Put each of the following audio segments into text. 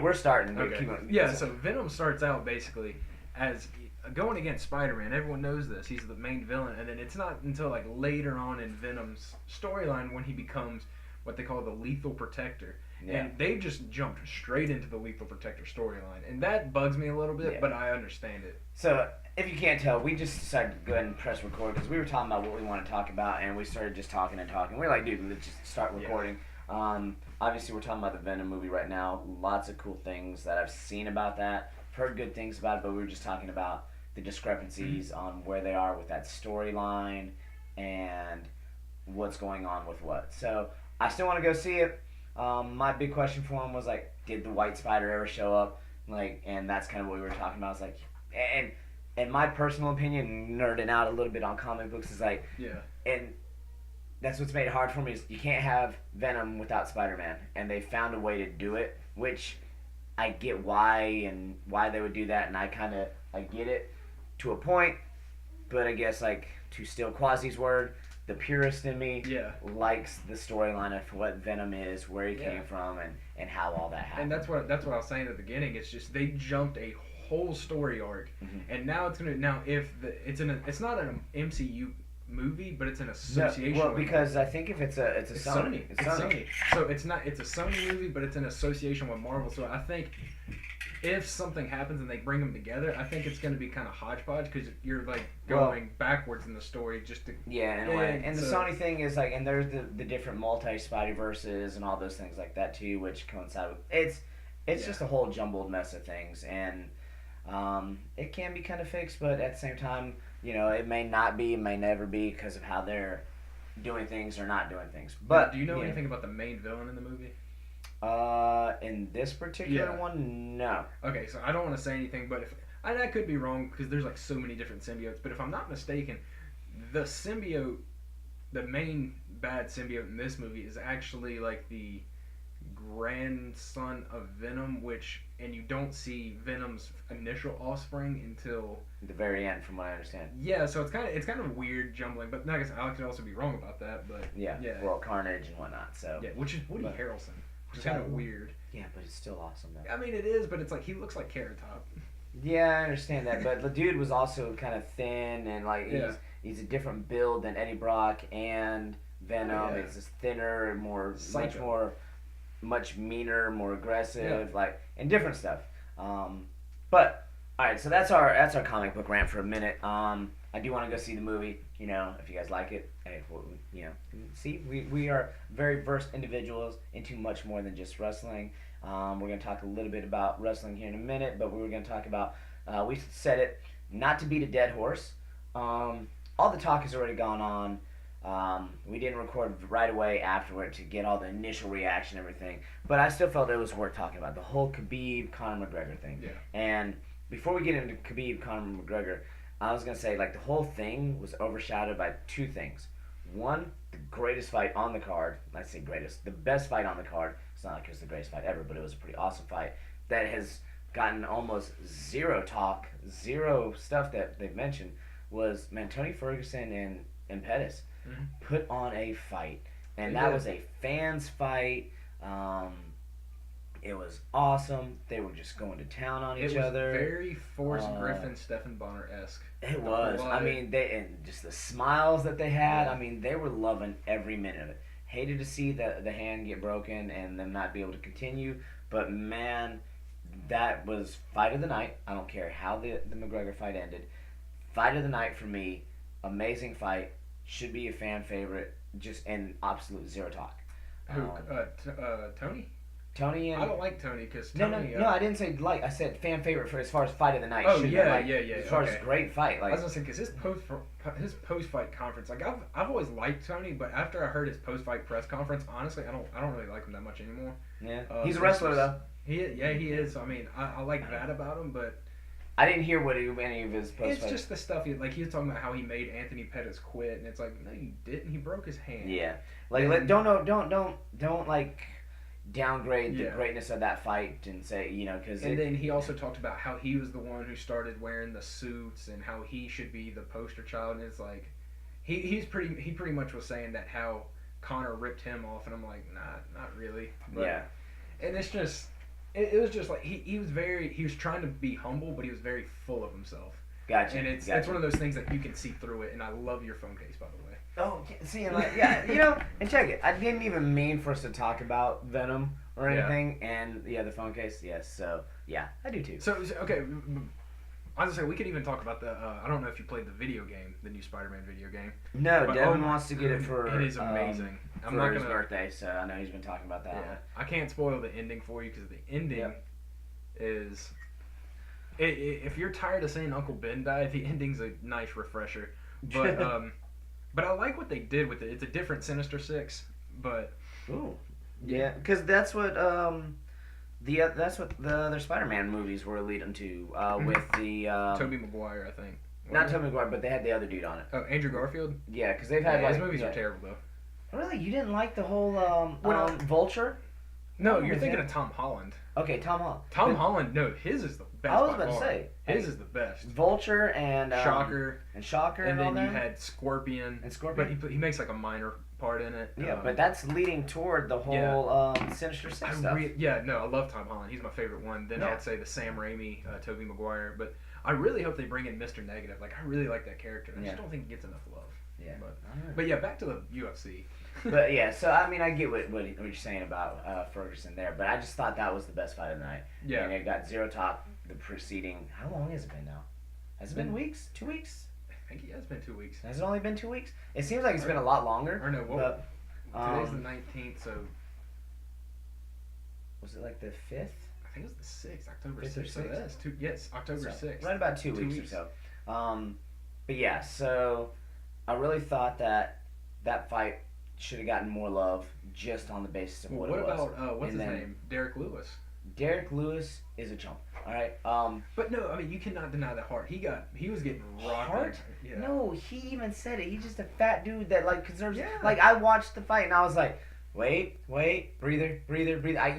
we're starting. Okay. Yeah, so Venom starts out basically as going against Spider-Man. Everyone knows this. He's the main villain, and then it's not until like later on in Venom's storyline when he becomes what they call the Lethal Protector. Yeah. And they just jumped straight into the Lethal Protector storyline, and that bugs me a little bit, but I understand it. So, if you can't tell, we just decided to go ahead and press record because we were talking about what we want to talk about, and we started just talking and talking. We're like, dude, let's just start recording. Yeah. Obviously, we're talking about the Venom movie right now. Lots of cool things that I've seen about that. Heard good things about it, but we were just talking about the discrepancies on where they are with that storyline and what's going on with what. So, I still want to go see it. My big question for him was like, did the White Spider ever show up? Like, and that's kind of what we were talking about. It's like, and in my personal opinion, nerding out a little bit on comic books is like, and that's what's made it hard for me is you can't have Venom without Spider-Man, and they found a way to do it, which I get why they would do that, and I get it to a point, but I guess like to steal Quasi's word, the purist in me likes the storyline of what Venom is, where he came from, and how all that happened. And that's what I was saying at the beginning. It's just they jumped a whole story arc, and now it's it's not an MCU movie, but it's an association. No, well, because I think if it's Sony. It's Sony. So it's a Sony movie, but it's an association with Marvel. So I think if something happens and they bring them together, I think it's going to be kind of hodgepodge because you're like going backwards in the story just to in a way. And the Sony thing is like, and there's the different multi-Spideyverses and all those things like that too, which coincide with it's just a whole jumbled mess of things, and it can be kind of fixed, but at the same time, it may not be, it may never be because of how they're doing things or not doing things. But do you know anything about the main villain in the movie? In this particular one, no. Okay, so I don't want to say anything, but I could be wrong because there's like so many different symbiotes. But if I'm not mistaken, the symbiote, the main bad symbiote in this movie is actually like the grandson of Venom, and you don't see Venom's initial offspring until the very end, from what I understand. Yeah, so it's kind of weird jumbling, but I guess I could also be wrong about that. But well, Carnage and whatnot. So which is Woody Harrelson. Which is kind of weird. Yeah, but it's still awesome though. I mean, it is, but it's like he looks like Carrot Top. Yeah, I understand that, but the dude was also kind of thin and like he's a different build than Eddie Brock and Venom. It's just thinner, much meaner, more aggressive, and different stuff. But all right, so that's our comic book rant for a minute. I do want to go see the movie. If you guys like it, hey, see, we are very versed individuals into much more than just wrestling. We're going to talk a little bit about wrestling here in a minute, but we were going to talk about, we said it, not to beat a dead horse. All the talk has already gone on. We didn't record right away afterward to get all the initial reaction and everything, but I still felt it was worth talking about, the whole Khabib-Conor McGregor thing. Yeah. And before we get into Khabib-Conor McGregor, I was going to say, the whole thing was overshadowed by two things. One, the greatest fight on the card. Let's say greatest. The best fight on the card. It's not like it was the greatest fight ever, but it was a pretty awesome fight that has gotten almost zero talk, zero stuff that they've mentioned, was, Tony Ferguson and Pettis put on a fight. And that was a fans fight. It was awesome. They were just going to town on each other. It was very Forrest Griffin, Stephen Bonner-esque. It was. I mean, and just the smiles that they had. I mean, they were loving every minute of it. Hated to see the hand get broken and them not be able to continue. But, man, that was fight of the night. I don't care how the McGregor fight ended. Fight of the night for me. Amazing fight. Should be a fan favorite. Just in absolute zero talk. Who? Tony? Tony and... I don't like Tony because Tony... No, I didn't say like. I said fan favorite for as far as fight of the night. Oh, yeah. As far as great fight. I was going to say, because his post-fight conference, I've always liked Tony, but after I heard his post-fight press conference, honestly, I don't really like him that much anymore. Yeah. He's a wrestler, though. He is. I mean, I like that about him, but... I didn't hear any of his post-fight. It's just the stuff, he was talking about how he made Anthony Pettis quit, and it's like, no, you didn't. He broke his hand. Yeah. Don't downgrade the greatness of that fight and say, because... And then he also talked about how he was the one who started wearing the suits and how he should be the poster child, and it's like, he pretty much was saying that how Conor ripped him off, and I'm like, nah, not really. But, and it's just, it was just like he was trying to be humble, but he was very full of himself. Gotcha. And it's one of those things that you can see through it. And I love your phone case, by the way. Oh, see, and like, yeah, and check it. I didn't even mean for us to talk about Venom or anything, and the phone case, yes. So yeah, I do too. So okay, I was gonna say we could even talk about the. I don't know if you played the video game, the new Spider-Man video game. No, Devin wants to get it for. It is amazing. I'm not gonna his birthday, so I know he's been talking about that. Yeah, I can't spoil the ending for you because the ending is. If you're tired of saying Uncle Ben died, the ending's a nice refresher. But but I like what they did with it. It's a different Sinister Six, but ooh, yeah, because that's what the other Spider-Man movies were leading to with the Tobey Maguire, I think. Not Tobey Maguire, but they had the other dude on it. Oh, Andrew Garfield. Yeah, because they've had his movies are terrible though. Really, you didn't like the whole Vulture? No, you're thinking of Tom Holland. Okay, Tom Holland. Tom Holland, no, his is the best. I was about to say his is the best. Vulture and Shocker and then you had Scorpion. But he makes like a minor part in it. Yeah, but that's leading toward the whole Sinister Six stuff. I love Tom Holland. He's my favorite one. Then I'd say the Sam Raimi, Tobey Maguire. But I really hope they bring in Mr. Negative. Like, I really like that character. I just don't think he gets enough love. Yeah. But yeah, back to the UFC. But yeah, so I mean, I get what you're saying about Ferguson there, but I just thought that was the best fight of the night. Yeah. And it got zero top the preceding. How long has it been now? Has it been weeks? 2 weeks? I think it has been 2 weeks. Has it only been 2 weeks? It seems like it's been a lot longer. Or no, today's the 19th, so. Was it like the 5th? I think it was the 6th, October 5th or 6th. So that's yes, October 6th. Right about 2 weeks or so. But yeah, so I really thought that fight should have gotten more love just on the basis of what it was. What about what's his name? Derek Lewis. Derek Lewis is a chump. All right. But no, I mean you cannot deny that Hart. He was getting rocked. Hart? Yeah. No, he even said it. He's just a fat dude that like conserves. Yeah. Like I watched the fight and I was like, wait, breather.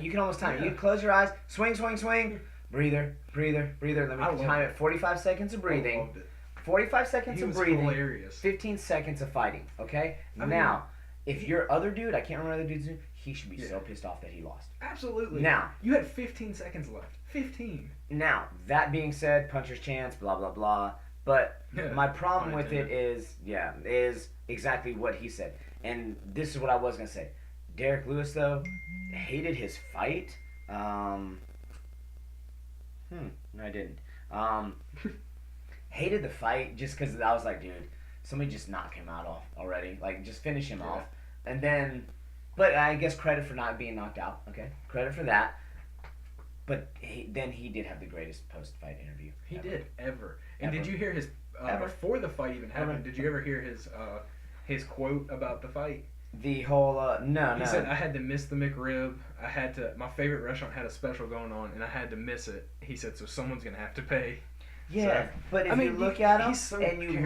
You can almost time it. You close your eyes, swing, breather. Let me time it. 45 seconds of breathing. I loved it. 45 seconds of breathing. Hilarious. 15 seconds of fighting. Okay. Now, if your other dude, I can't remember the dude's name, he should be so pissed off that he lost. Absolutely. Now, you had 15 seconds left. 15. Now, that being said, puncher's chance, blah blah blah. But my problem with it is exactly what he said. And this is what I was gonna say. Derek Lewis though hated his fight. No, I didn't. Hated the fight just because I was like, dude, somebody just knock him out off already. Like, just finish him off. And then, but I guess credit for not being knocked out. Okay, credit for that. But then he did have the greatest post-fight interview. He did ever. And did you hear his before the fight even happened? Did you ever hear his quote about the fight? The whole no. He said, "I had to miss the McRib. My favorite restaurant had a special going on, and I had to miss it." He said, "So someone's gonna have to pay." Yeah, so, but if you look at him so and you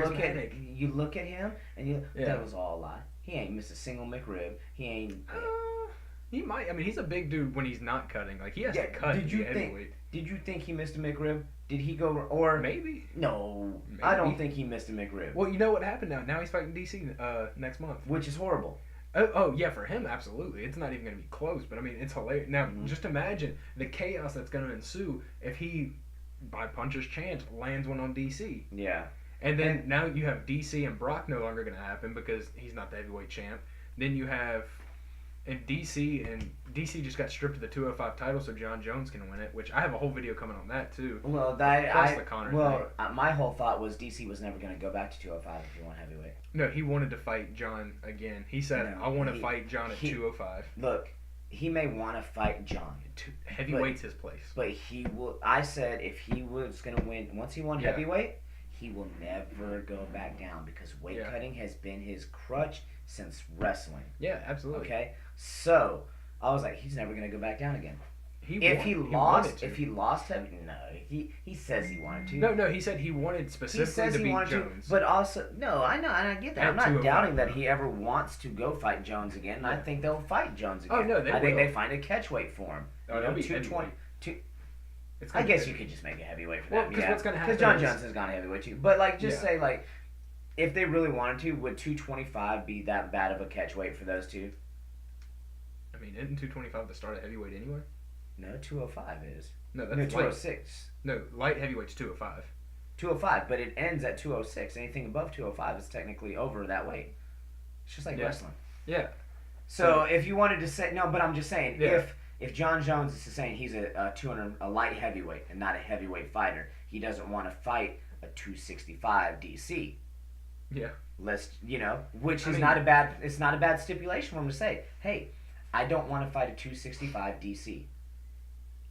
look at him and that was all a lie. He ain't missed a single McRib. He ain't. He might. I mean, he's a big dude when he's not cutting. Like he has to cut. Did you think he missed a McRib? Did he go or maybe? No, maybe. I don't think he missed a McRib. Well, you know what happened now? Now he's fighting DC next month, which is horrible. Oh yeah, for him absolutely. It's not even going to be close. But I mean, it's hilarious. Now just imagine the chaos that's going to ensue if he, by puncher's chance, lands one on DC. Yeah. And then now you have DC and Brock no longer going to happen because he's not the heavyweight champ. Then you have DC just got stripped of the 205 title, so John Jones can win it. Which I have a whole video coming on that too. Well, my whole thought was DC was never going to go back to 205 if he won heavyweight. No, he wanted to fight John again. He said, "I want to fight John at 205." Look, he may want to fight John. Heavyweight's his place. But he will. I said if he was going to win, once he won heavyweight, he will never go back down because weight cutting has been his crutch since wrestling. Yeah, absolutely. Okay, so I was like, he's never going to go back down again. If he lost him, no. He says he wanted to. No, he said he wanted specifically to beat Jones. But also, no, I know, and I get that. I'm not doubting that he ever wants to go fight Jones again. And I think they'll fight Jones again. Oh no, I think they find a catch weight for him. Oh, that'll be 220. I guess you could just make a heavyweight for that. Because what's going to happen? Because John Jones has gone heavyweight too. But like, just say like, if they really wanted to, would 225 be that bad of a catch weight for those two? I mean, isn't 225 the start of heavyweight anyway? No, 205 is. No, No, that's light. 206. No, light heavyweight's 205. 205, but it ends at 206. Anything above 205 is technically over that weight. It's just like wrestling. Yeah. So if you wanted to say no, but I'm just saying Yeah. if John Jones is saying he's a light heavyweight and not a heavyweight fighter, he doesn't want to fight a 265 DC. Yeah. Which is not a bad. It's not a bad stipulation for him to say, hey, I don't want to fight a 265 DC.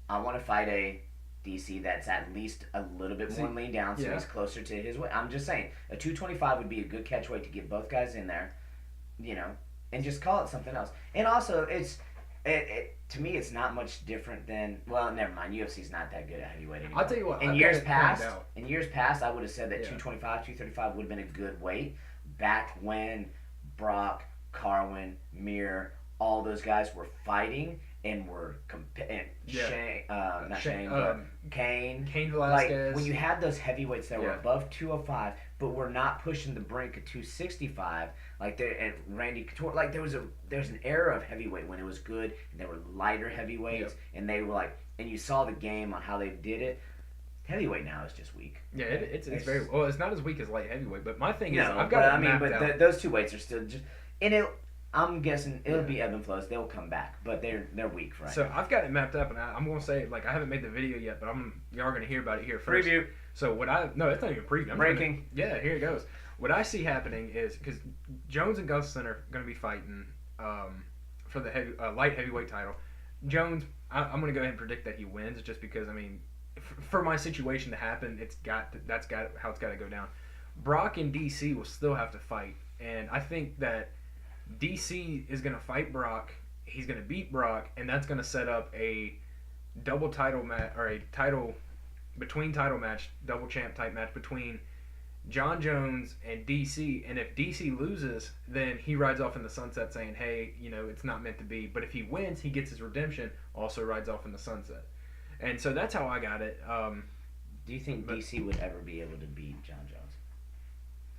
I want to fight a DC that's at least a little bit more lean down, so he's closer to his weight. I'm just saying, a 225 would be a good catch weight to get both guys in there, and just call it something else. And also, to me, it's not much different than. Well, never mind. UFC's not that good at heavyweight anymore. I'll tell you what. In years past, I would have said that 225, 235 would have been a good weight back when Brock, Carwin, Mir, all those guys were fighting and were Kane Velasquez. Like when you had those heavyweights that were above 205 but were not pushing the brink of 265, and Randy Couture, like there's an era of heavyweight when it was good and there were lighter heavyweights and they were and you saw the game on how they did it. Heavyweight now is just weak. Yeah, it's very well. It's not as weak as light heavyweight, but my thing is I've got out. Those two weights are still just I'm guessing it'll be ebb and flows. They'll come back, but they're weak right now. So I've got it mapped up, and I'm going to say, I haven't made the video yet, but y'all are going to hear about it here first. Preview. So no, it's not even preview. Breaking. Here it goes. What I see happening is, because Jones and Gustafsson are going to be fighting for the light heavyweight title. Jones, I'm going to go ahead and predict that he wins, just because, for my situation to happen, that's how it's got to go down. Brock and DC will still have to fight, and I think that DC is going to fight Brock. He's going to beat Brock, and that's going to set up a double title match, or a title match, double champ type match between John Jones and DC. And if DC loses, then he rides off in the sunset saying, hey, it's not meant to be. But if he wins, he gets his redemption, also rides off in the sunset. And so that's how I got it. Do you think DC would ever be able to beat John Jones?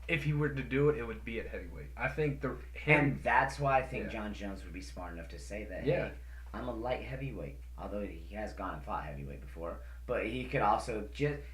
If he were to do it, it would be at heavyweight. I think and that's why I think John Jones would be smart enough to say that. Yeah. Hey, I'm a light heavyweight, although he has gone and fought heavyweight before. But he could also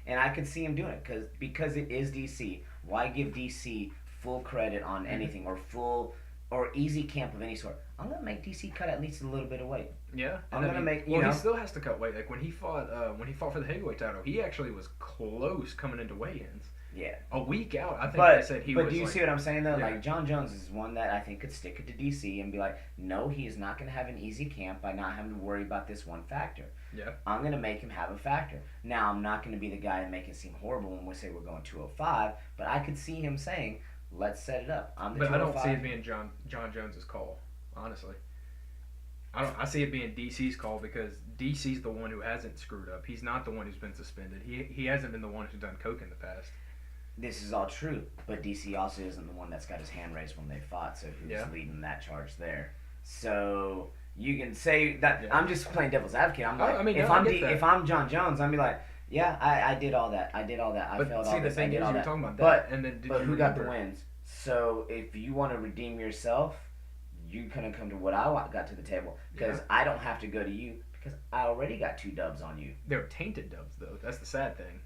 and I could see him doing it because it is DC. Why give DC full credit on anything or easy camp of any sort? I'm gonna make DC cut at least a little bit of weight. Yeah, I'm gonna make. He still has to cut weight. Like when he fought for the heavyweight title, he actually was close coming into weigh-ins. Yeah. A week out, I think they said he was. But do you see what I'm saying though? Yeah. Like John Jones is one that I think could stick it to DC and be like, no, he is not going to have an easy camp by not having to worry about this one factor. Yeah. I'm going to make him have a factor. Now I'm not going to be the guy to make it seem horrible when we say we're going 205, but I could see him saying, let's set it up. But I don't see it being John Jones's call, honestly. I see it being DC's call because DC's the one who hasn't screwed up. He's not the one who's been suspended. He hasn't been the one who's done coke in the past. This is all true, but DC also isn't the one that's got his hand raised when they fought, so who's leading that charge there? So you can say that I'm just playing devil's advocate. I'm like, if I'm John Jones, I'd be like, yeah, I did all that. I failed all this. I did all that. Talking about that. But who got the wins? So if you want to redeem yourself, you kind of come to what I got to the table because I don't have to go to you because I already got 2 dubs on you. They're tainted dubs though. That's the sad thing.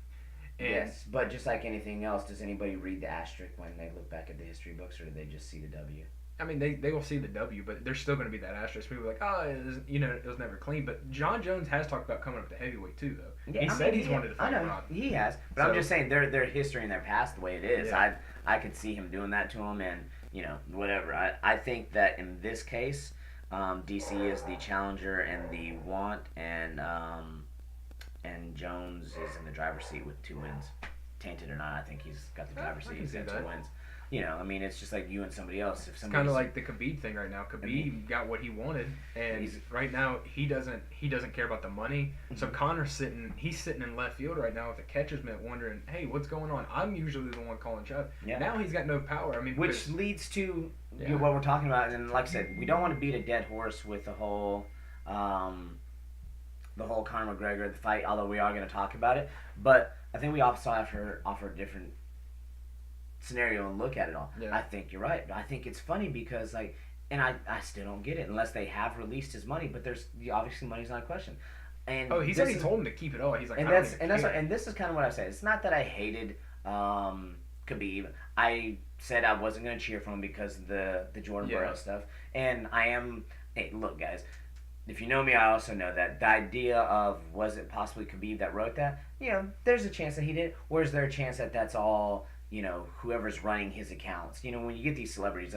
And yes, but just like anything else, does anybody read the asterisk when they look back at the history books, or do they just see the W? They will see the W, but there's still going to be that asterisk. People are like, oh, it was never clean. But John Jones has talked about coming up to heavyweight too, though. Yeah, he said he's wanted to fight Brock. He has, but I'm just saying their history and their past the way it is. Yeah. I could see him doing that to him, and whatever. I think that in this case, DC is the challenger and the want, and Jones is in the driver's seat with 2 wins. Tainted or not, I think he's got the driver's seat. He's got 2 wins. It's just like you and somebody else. If it's kind of like the Khabib thing right now. Khabib got what he wanted, and right now he doesn't care about the money. So Conor's sitting in left field right now with a catcher's mitt, wondering, hey, what's going on? I'm usually the one calling shots. Yeah. Now he's got no power. Which leads to what we're talking about. And like I said, we don't want to beat a dead horse with the whole Conor McGregor fight, although we are going to talk about it. But I think we also offer a different scenario and look at it all. Yeah. I think you're right. I think it's funny because, I still don't get it unless they have released his money, but obviously money's not a question. And Oh, he said he told him to keep it all. He's like, and I don't that's even and that's care. and this is kind of what I said. It's not that I hated Khabib. I said I wasn't going to cheer for him because of the Jordan Burroughs stuff. And I am. Hey, look, guys. If you know me, I also know that the idea of was it possibly Khabib that wrote that? There's a chance that he did. Or is there a chance that that's all whoever's running his accounts? When you get these celebrities,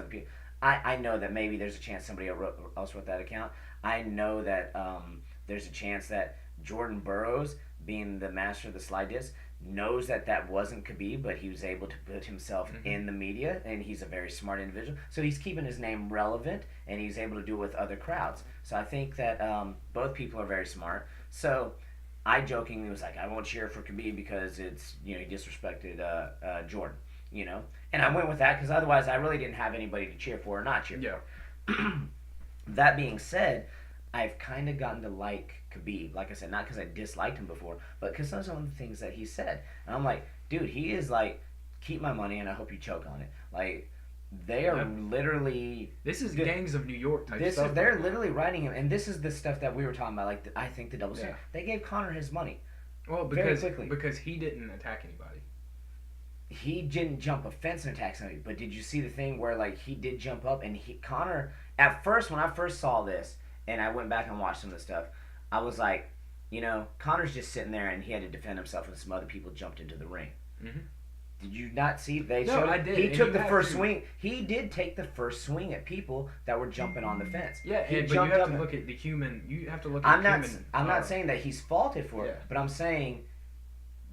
I know that maybe there's a chance somebody else wrote that account. I know that there's a chance that Jordan Burroughs, being the master of the slide disc, knows that that wasn't Khabib, but he was able to put himself in the media, and he's a very smart individual. So he's keeping his name relevant, and he's able to do it with other crowds. So I think that both people are very smart. So I jokingly was like, I won't cheer for Khabib because it's he disrespected Jordan, and I went with that because otherwise I really didn't have anybody to cheer for or not cheer for. That being said, I've kind of gotten to like Khabib. Like I said, not because I disliked him before, but because of some of the things that he said. And I'm like, dude, he is like, keep my money and I hope you choke on it. Like, they are literally. This is Gangs of New York type stuff. They're literally writing him, and this is the stuff that we were talking about. Like, I think the double standard. They gave Conor his money. Well, because he didn't attack anybody. He didn't jump a fence and attack somebody, but did you see the thing where like he did jump up and Conor at first when I first saw this and I went back and watched some of the stuff, I was like, Conor's just sitting there and he had to defend himself and some other people jumped into the ring. Mm-hmm. Did you not see? No, I did. He took the first swing. He did take the first swing at people that were jumping on the fence. Yeah, but you have to look at the human. You have to look at I'm not saying that he's faulted for it, Yeah. but I'm saying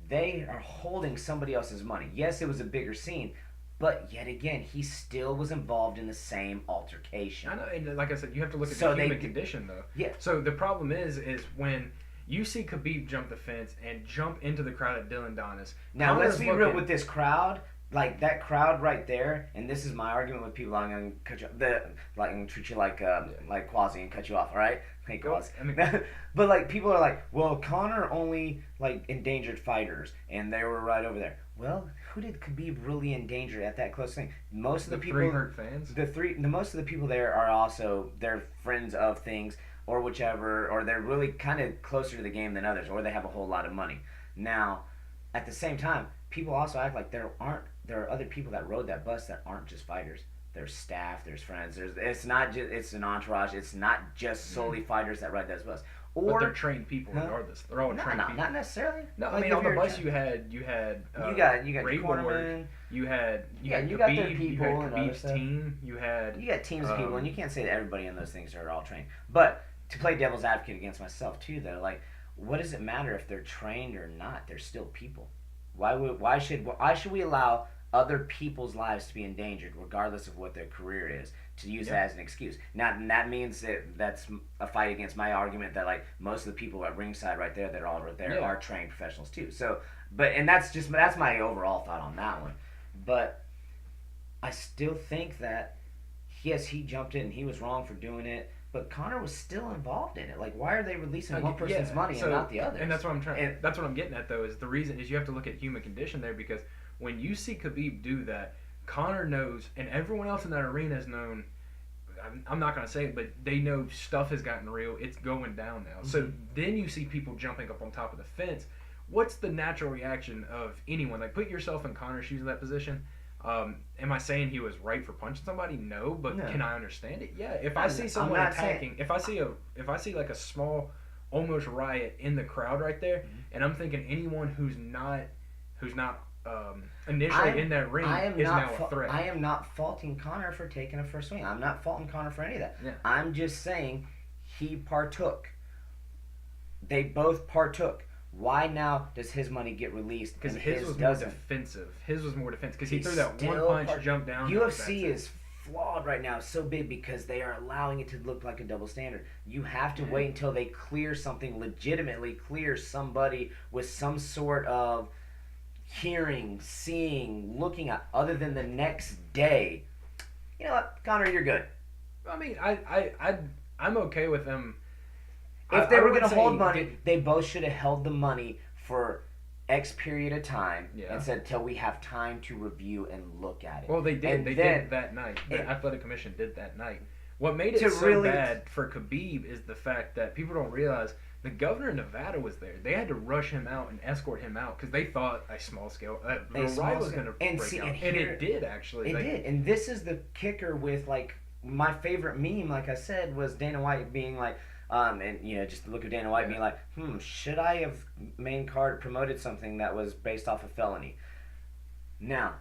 they are holding somebody else's money. Yes, it was a bigger scene, but yet again, he still was involved in the same altercation. I know, and like I said, you have to look at the human condition, though. Yeah. So the problem is when you see Khabib jump the fence and jump into the crowd at Dylan Donis. Now, let's be real with this crowd. Like, that crowd right there, and this is my argument with people, I'm going to cut you off. I'm going to treat you like Quasi and cut you off, all right? Hey, Quasi. But, like, people are like, well, Conor only, like, endangered fighters, and they were right over there. Well, who did Khabib really endanger at that close thing? Most of the people... 3 hurt fans? Most of the people there are also, they're friends of things, or whichever, or they're really kind of closer to the game than others, or they have a whole lot of money. Now, at the same time, people also act like there are other people that rode that bus that aren't just fighters. There's staff, there's friends. It's not just it's an entourage. It's not just solely fighters that ride that bus. But they're trained people regardless. They're all trained people. Not necessarily. No, I mean on the bus you had you got Ray cornermen. Ward, you got their people you had and other Khabib's stuff. team. You got teams of people, and you can't say that everybody in those things are all trained. But to play devil's advocate against myself too, though, like, what does it matter if they're trained or not? They're still people. Why should we allow other people's lives to be endangered, regardless of what their career is, to use that as an excuse? Now, that means that's a fight against my argument that like most of the people at ringside right there that are all right there are trained professionals too. So, that's my overall thought on that one. But I still think that yes, he jumped in and he was wrong for doing it. But Conor was still involved in it. Like, why are they releasing one person's money and not the other? And that's what that's what I'm getting at, though. Is the reason is you have to look at human condition there, because when you see Khabib do that, Conor knows, and everyone else in that arena has known. I'm not gonna say it, but they know stuff has gotten real. It's going down now. Mm-hmm. So then you see people jumping up on top of the fence. What's the natural reaction of anyone? Like, put yourself in Conor's shoes in that position. Am I saying he was right for punching somebody? No, but can I understand it? Yeah. If I see someone attacking, if I see like a small, almost riot in the crowd right there, and I'm thinking anyone who's not initially in that ring is now a threat. I am not faulting Conor for taking a first swing. I'm not faulting Conor for any of that. Yeah. I'm just saying he partook. They both partook. Why now does his money get released? Because his was more defensive. His was more defensive because he threw that one punch, jumped down. UFC is flawed right now, so big because they are allowing it to look like a double standard. You have to wait until they clear something, legitimately clear somebody with some sort of hearing, seeing, looking at, other than the next day. You know what, Conor, you're good. I mean, I'm okay with them. If they were going to hold money, they both should have held the money for X period of time and said, till we have time to review and look at it. Well, they did. They did that night. The Athletic Commission did that night. What made it so bad for Khabib is the fact that people don't realize The governor of Nevada was there. They had to rush him out and escort him out because they thought a small scale riot was going to break out, and it did actually. It did, and this is the kicker with like my favorite meme. Like I said, was Dana White being like, and just the look of Dana White being like, should I have main card promoted something that was based off a felony? Now,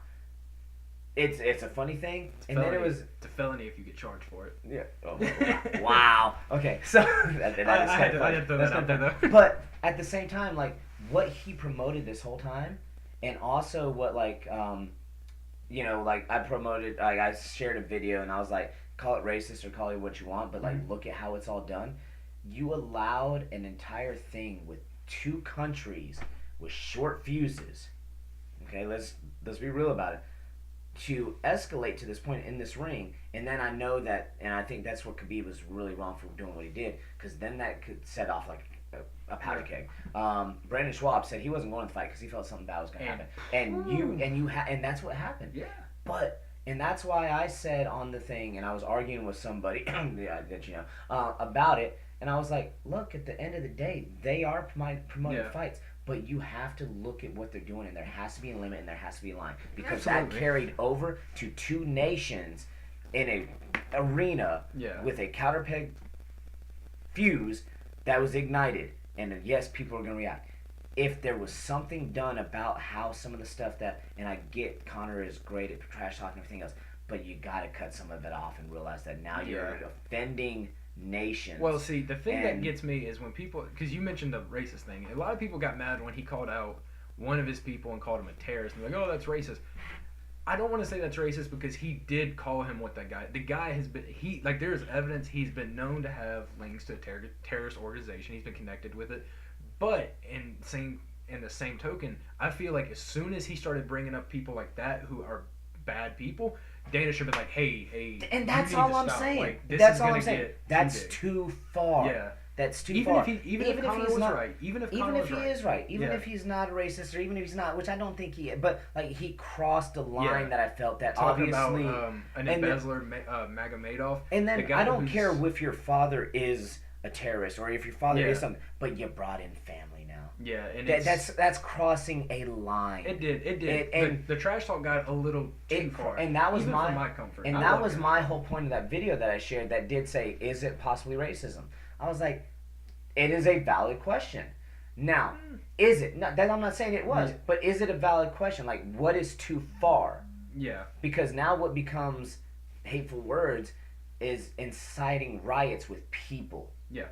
it's a funny thing, then it was it's a felony if you get charged for it. Yeah. Oh, wow. Okay, so that is kind of funny. That's not though. But at the same time, like what he promoted this whole time, and also what like like I promoted, like I shared a video and I was like, call it racist or call it what you want, but like look at how it's all done. You allowed an entire thing with two countries with short fuses. Okay, let's be real about it. To escalate to this point in this ring, and then I know that, and I think that's where Khabib was really wrong for doing what he did, because then that could set off like a powder keg. Brandon Schwab said he wasn't going to fight because he felt something bad was going to happen, and that's what happened. Yeah. And that's why I said on the thing, and I was arguing with somebody that about it, and I was like, look, at the end of the day, they are promoting fights. But you have to look at what they're doing, and there has to be a limit, and there has to be a line, because that carried over to two nations in a arena with a counter peg fuse that was ignited, and yes, people are going to react. If there was something done about how some of the stuff that, and I get Conor is great at trash talking and everything else, but you got to cut some of it off and realize that now you're offending nations. Well, see, the thing that gets me is when people, because you mentioned the racist thing, a lot of people got mad when he called out one of his people and called him a terrorist, and they're like, oh, that's racist. I don't want to say that's racist because he did call him what that guy. The guy has been, there's evidence he's been known to have links to a terrorist organization. He's been connected with it. But in the same token, I feel like as soon as he started bringing up people like that who are bad people, Dana should be like, hey, and that's all I'm saying. Like, that's all I'm saying. That's too far. Yeah. That's too far. Even if Conor was right. Even if he is right. Even if he's not a racist, or even if he's not, which I don't think he is, but like he crossed a line that I felt that talking obviously about an embezzler, MAGA Madoff. And then I don't care if your father is a terrorist or if your father is something, but you brought in family now. Yeah, and that's crossing a line. It did. And the trash talk got a little too far. And that was even for my comfort. And that was my whole point of that video that I shared that did say, is it possibly racism? I was like, it is a valid question. Now, is it? No, I'm not saying it was, but is it a valid question? Like, what is too far? Yeah. Because now what becomes hateful words is inciting riots with people. Yeah.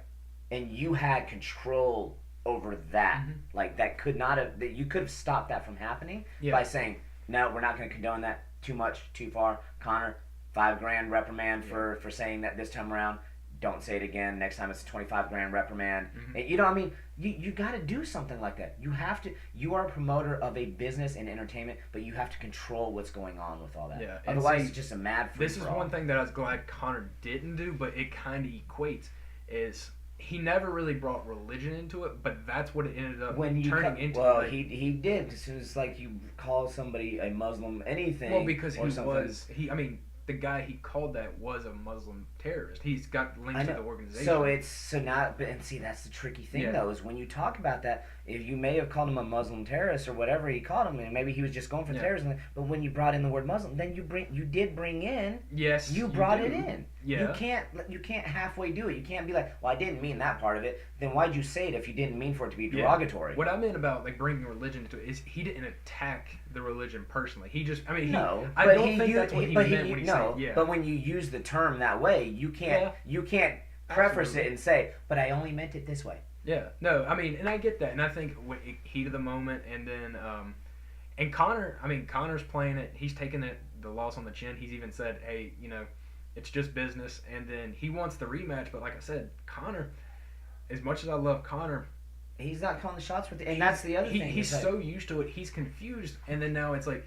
And you had control over that. Like, that could not have, that you could have stopped that from happening by saying, no, we're not going to condone that, too much, too far. Conor, $5,000 reprimand for saying that this time around. Don't say it again. Next time it's a $25,000 reprimand. And, I mean, you got to do something like that. You have to. You are a promoter of a business and entertainment, but you have to control what's going on with all that. Yeah. Otherwise, it's just a mad free This is one thing that I was glad Conor didn't do, but it kind of equates. Is he never really brought religion into it, but that's what it ended up turning into. Well, he did. As soon as like you call somebody a Muslim anything. Well, because I mean, the guy he called that was a Muslim terrorist. He's got links to the organization. And see, that's the tricky thing though, is when you talk about that, if you may have called him a Muslim terrorist or whatever he called him, and maybe he was just going for terrorism, but when you brought in the word Muslim, then you did bring in. Yes. You brought it in. Yeah. You can't halfway do it. You can't be like, well, I didn't mean that part of it. Then why'd you say it if you didn't mean for it to be derogatory? What I meant about like bringing religion into it is he didn't attack the religion personally. He just, I mean, I don't think that's what he meant when he said, But when you use the term that way, you can't preface it and say, but I only meant it this way. Yeah, no, I mean, and I get that, and I think with heat of the moment, and then, and Conor's playing it. He's taking the loss on the chin. He's even said, hey, it's just business, and then he wants the rematch. But like I said, Conor, as much as I love Conor, he's not calling the shots and that's the other thing. He's so used to it, he's confused, and then now it's like,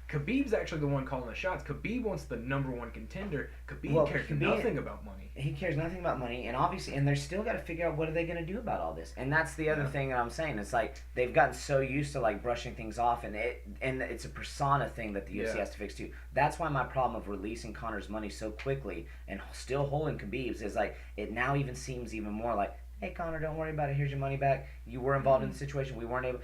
Khabib's actually the one calling the shots. Khabib wants the number one contender. Khabib cares nothing about money. He cares nothing about money, and obviously, and they're still got to figure out what are they going to do about all this. And that's the other thing that I'm saying. It's like they've gotten so used to like brushing things off, and it's a persona thing that the UFC has to fix too. That's why my problem of releasing Conor's money so quickly and still holding Khabib's is like it now even seems even more like hey Connor, don't worry about it. Here's your money back. You were involved in the situation. We weren't able.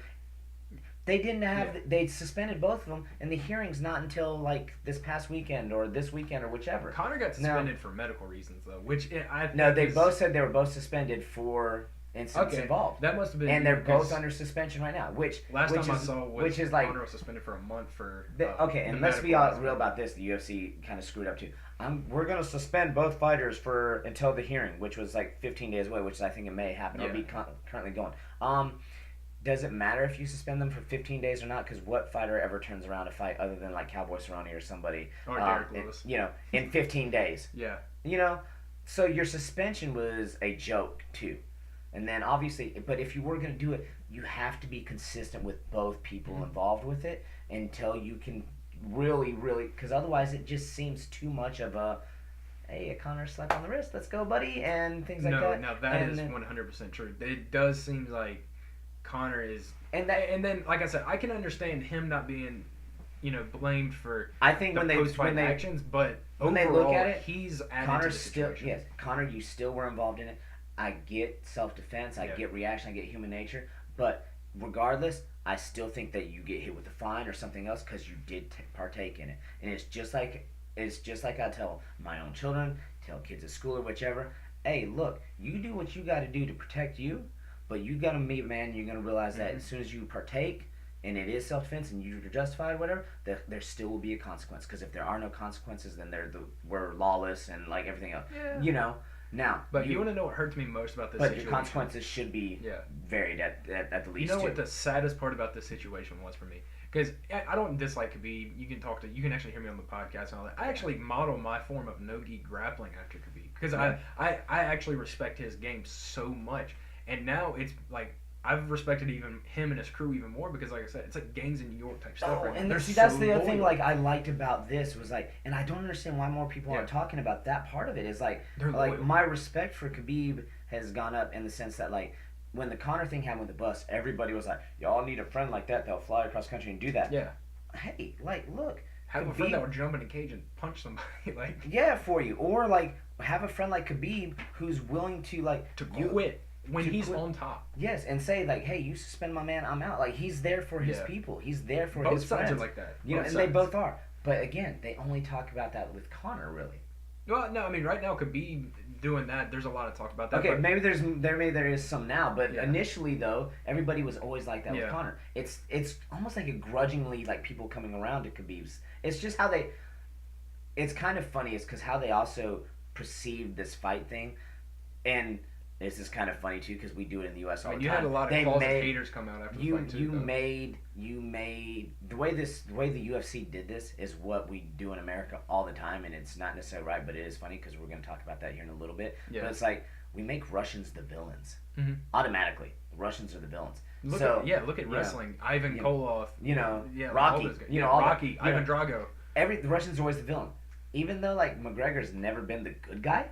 They didn't have. Yeah. They suspended both of them, and the hearing's not until like this past weekend or this weekend or whichever. Connor got suspended for medical reasons though, which I think no, they both said they were both suspended for incidents involved. That must have been, and they're both under suspension right now. Which last which time is, I saw was Connor was suspended for a month for. Okay, and let's be all real about this. The UFC kind of screwed up too. We're gonna suspend both fighters for until the hearing, which was like 15 days away, which I think it may happen. It'll be currently going. Does it matter if you suspend them for 15 days or not? Because what fighter ever turns around to fight other than like Cowboy Cerrone or somebody? Or Derek Lewis. In 15 days. Yeah. So your suspension was a joke too. And then obviously, but if you were going to do it, you have to be consistent with both people involved with it until you can really, because otherwise it just seems too much of a, hey, a Connor slap on the wrist, let's go, buddy, and things like that. No, that is 100% true. It does seem like Connor is, and then like I said, I can understand him not being, blamed for. I think when they actions, but when overall, they look at it, he's added Connor to the situation. Connor, you still were involved in it. I get self-defense, I get reaction, I get human nature, but regardless, I still think that you get hit with a fine or something else because you did partake in it, and it's just like I tell my own children, tell kids at school or whichever. Hey, look, you do what you got to do to protect you. But you gotta meet, man. You're gonna realize that as soon as you partake, and it is self-defense, and you're justified, whatever, there still will be a consequence. Because if there are no consequences, then we're lawless and like everything else. Yeah. Now. But you want to know what hurts me most about this situation? But your consequences should be varied at the least. You know what the saddest part about this situation was for me? Because I don't dislike Khabib. You can actually hear me on the podcast and all that. I actually model my form of no-gi grappling after Khabib because I actually respect his game so much. And now it's like I've respected even him and his crew even more because, like I said, it's like gangs in New York type stuff. Oh, and that's the other thing. Like I liked about this was like, and I don't understand why more people aren't talking about that part of it. Is like my respect for Khabib has gone up in the sense that like when the Conor thing happened with the bus, everybody was like, y'all need a friend like that that'll fly across country and do that. Yeah. Hey, like look. Have a friend that would jump in a cage and punch somebody, like. Yeah, for you, or like have a friend like Khabib who's willing to like quit. When he's on top. Yes, and say like, hey, you suspend my man, I'm out. Like he's there for his people. He's there for both his friends. Both sides are like that. And they both are. But again, they only talk about that with Conor, really. Well, no, I mean right now Khabib doing that. There's a lot of talk about that. Okay, maybe there is some now, but initially though, everybody was always like that with Conor. It's almost like a grudgingly like people coming around to Khabib's. It's just how they. It's kind of funny. It's because how they also perceived this fight thing, and. This is kind of funny too because we do it in the U.S. all the time. You had a lot of closet haters come out after the fight too. You made the way the UFC did this is what we do in America all the time, and it's not necessarily right, but it is funny because we're going to talk about that here in a little bit. Yeah. But it's like we make Russians the villains automatically. The Russians are the villains. Look at wrestling. Ivan Koloff. Rocky. Rocky. Ivan Drago. The Russians are always the villain, even though like McGregor's never been the good guy.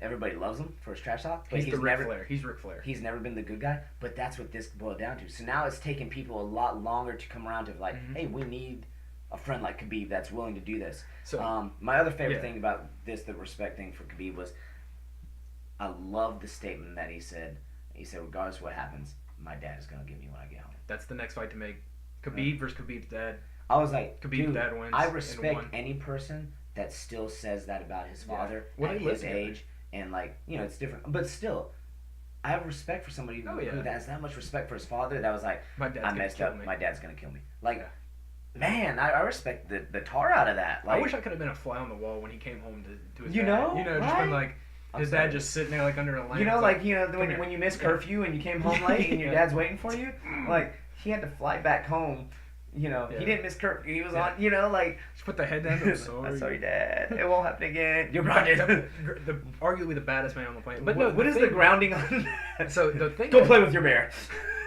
Everybody loves him for his trash talk, but he's Ric Flair. He's Ric Flair. He's never been the good guy, but that's what this boiled down to. So now it's taken people a lot longer to come around to like, hey, we need a friend like Khabib that's willing to do this. So my other favorite thing about this, the respect thing for Khabib was, I love the statement that he said. He said, regardless of what happens, my dad is gonna give me when I get home. That's the next fight to make. Khabib versus Khabib's dad. I was like, Khabib's dad wins. I respect any person that still says that about his father at his age. And like, it's different, but still, I have respect for somebody who has that much respect for his father. That was like, I messed up. My dad's gonna kill me. Like, man, I respect the tar out of that. Like, I wish I could have been a fly on the wall when he came home to his dad. Just been like his dad just sitting there like under a lamp. When you miss curfew and you came home late and your dad's waiting for you, like he had to fly back home. He didn't miss curfew. He was on, Just put the head down. I'm sorry. I'm sorry, Dad. It won't happen again. You're right. Arguably the baddest man on the planet. But what is the grounding on that? So the thing. Don't play with your bear.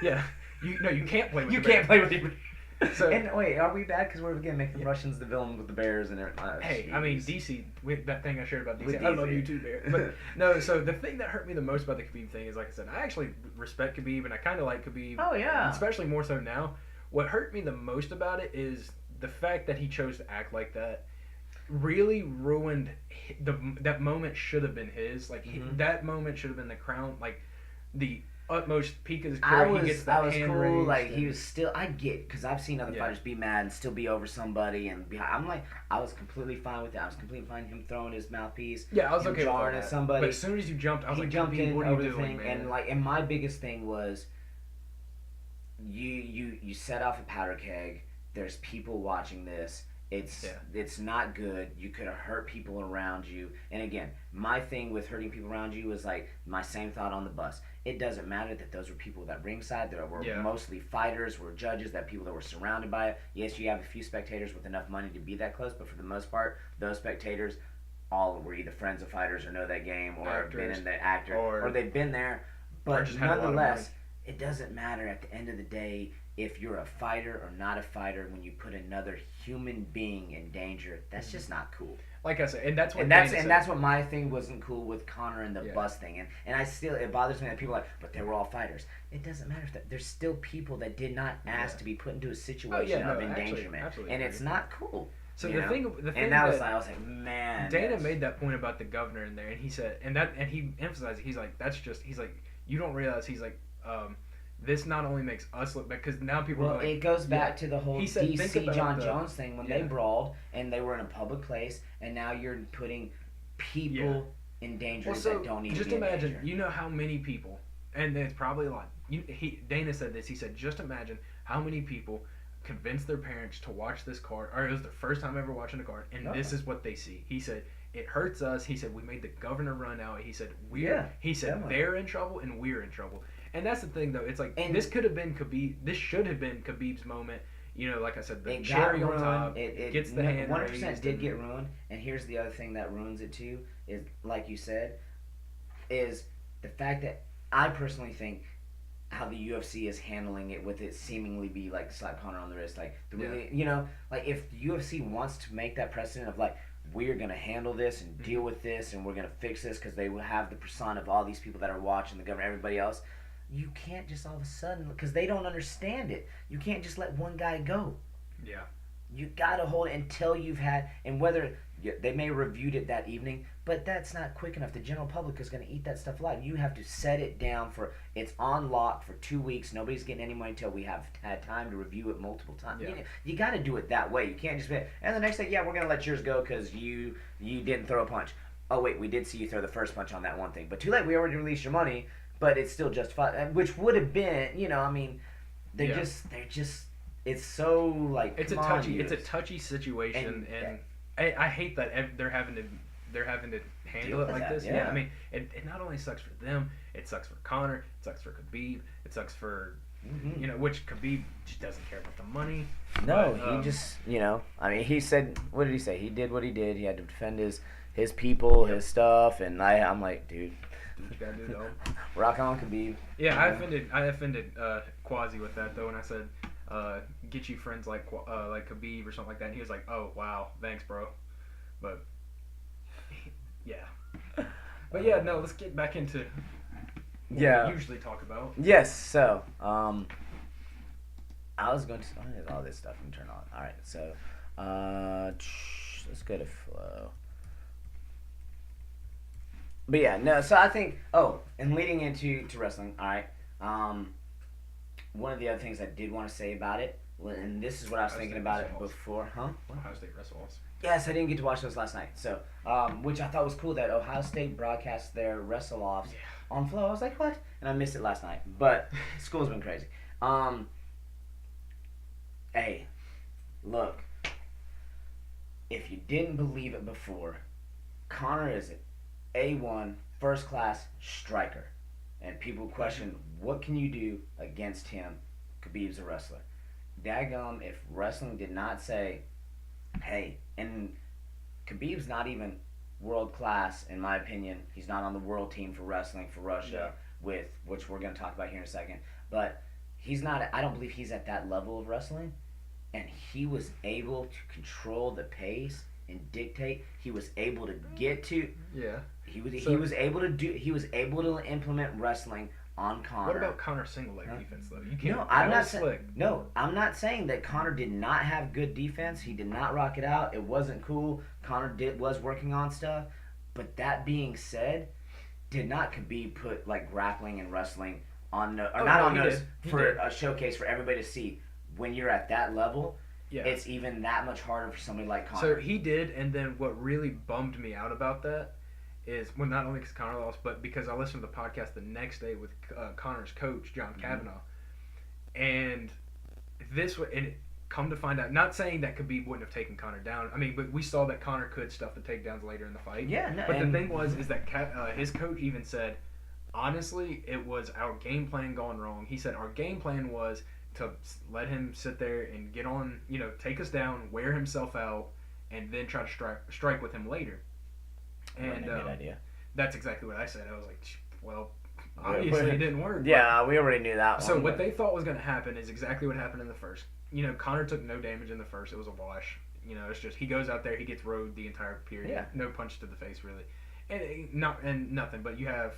Yeah. You can't play with. You can't play with your bear. So, and wait, are we bad because we're again making Russians the villain with the bears and everything? Hey, I mean DC. With that thing I shared about DC. I love you too, Bear. But no, so the thing that hurt me the most about the Khabib thing is, like I said, I actually respect Khabib and I kind of like Khabib. Oh yeah. Especially more so now. What hurt me the most about it is the fact that he chose to act like that. Really ruined that moment. Should have been his. Like that moment should have been the crown. Like the utmost peak of his career. He gets that I was hand cool. raised Like and, he was still. I get because I've seen other Yeah. fighters be mad and still be over somebody and be. I'm like I was completely fine with it. I was completely fine him throwing his mouthpiece. yeah, I was him okay with all jarring at that. somebody. But as soon as you jumped, I was He like, jumped Khabib, in what are you over the doing, thing, man? and my biggest thing was you set off a powder keg. There's people watching this. It's not good. You could have hurt people around you. And again, my thing with hurting people around you was like my same thought on the bus. It doesn't matter that those were people that ringside. There were mostly fighters, were judges, that people that were surrounded by it. Yes, you have a few spectators with enough money to be that close, but for the most part, those spectators all were either friends of fighters or know that game or have been in the actor or they've been there. But nonetheless, it doesn't matter at the end of the day if you're a fighter or not a fighter. When you put another human being in danger, that's just not cool. Like I said, and that's what that's what my thing wasn't cool with Conor and the bus thing, and I still, it bothers me that people are like, but they were all fighters. It doesn't matter if there's still people that did not ask to be put into a situation of endangerment, absolutely, and it's not cool. So the thing and that was like, I was like, man. Dana made that point about the governor in there, and he said, and he emphasized, he's like, he's like, you don't realize, he's like, this not only makes us look bad, because now people are like, it goes back to the whole DC John Jones thing when they brawled and they were in a public place, and now you're putting people in danger that don't even. Just imagine, you know how many people, and it's probably a lot. Dana said this. He said, just imagine how many people convinced their parents to watch this card, or it was their first time ever watching a card, and this is what they see. He said, it hurts us. He said, we made the governor run out. He said, they're in trouble and we're in trouble. And that's the thing, though. It's like, this could have been Khabib. This should have been Khabib's moment. You know, like I said, the cherry on top. It gets the hand 100% did get ruined. And here's the other thing that ruins it too, is like you said, is the fact that I personally think how the UFC is handling it with it seemingly be like slap Conor on the wrist, like you know, like if the UFC wants to make that precedent of like, we're gonna handle this and deal with this and we're gonna fix this because they will have the persona of all these people that are watching the government, everybody else. You can't just all of a sudden, because they don't understand it. You can't just let one guy go. Yeah. You gotta hold it until you've had, and whether they may have reviewed it that evening, but that's not quick enough. The general public is gonna eat that stuff alive. You have to set it down it's on lock for 2 weeks. Nobody's getting any money until we have had time to review it multiple times. Yeah. You gotta do it that way. You can't just be, and the next day, we're gonna let yours go because you didn't throw a punch. Oh wait, we did see you throw the first punch on that one thing, but too late. We already released your money. But it's still justified, which would have been, I mean, they're just, it's so like it's a touchy situation, and I hate that they're having to handle it like this. Yeah, I mean, it not only sucks for them, it sucks for Conor, it sucks for Khabib, it sucks for which Khabib just doesn't care about the money. No, he just, I mean, he said, what did he say? He did what he did. He had to defend his people, his stuff, and I'm like, dude. Rock on, Khabib. Yeah, I offended Quasi with that though when I said get you friends like Khabib or something like that. And he was like, "Oh wow, thanks, bro." But no. Let's get back into what we usually talk about. Yes. So I was going to. All this stuff can turn on. All right. So let's go to flow. But yeah, no, so I think, and leading into wrestling, all right, one of the other things I did want to say about it, and this is what I was thinking about it before, Ohio State wrestles. Yes, I didn't get to watch those last night, so, which I thought was cool that Ohio State broadcast their wrestle-offs on Flow. I was like, what? And I missed it last night, but school's been crazy. Hey, look, if you didn't believe it before, Conor is A1 first class striker, and people question what can you do against him. Khabib's a wrestler. Daggum, if wrestling did not say, hey, and Khabib's not even world class in my opinion. He's not on the world team for wrestling for Russia, with which we're going to talk about here in a second, but he's not. I don't believe he's at that level of wrestling, and he was able to control the pace and dictate. He was able to get to. Yeah. He was able to implement wrestling on Conor. What about Conor's single leg defense though? You can't. I'm not saying that Conor did not have good defense. He did not rock it out. It wasn't cool. Conor was working on stuff. But that being said, did not Khabib put like grappling and wrestling on or Oh, not no, on he those did. He for did. a showcase for everybody to see? When you're at that level, Yeah. it's even that much harder for somebody like Conor. So he did, and then what really bummed me out about that is, well, not only because Conor lost, but because I listened to the podcast the next day with Conor's coach, John Kavanaugh, and and come to find out, not saying that Khabib wouldn't have taken Conor down. I mean, but we saw that Conor could stuff the takedowns later in the fight. Yeah, no, but the thing is that his coach even said, honestly, it was our game plan gone wrong. He said our game plan was to let him sit there and get on, take us down, wear himself out, and then try to strike with him later. And a good idea. That's exactly what I said. I was like, well, obviously it didn't work. Yeah, we already knew that one. So what they thought was going to happen is exactly what happened in the first. Conor took no damage in the first. It was a wash. It's just he goes out there, he gets rode the entire period. Yeah. No punch to the face, really. And nothing. But you have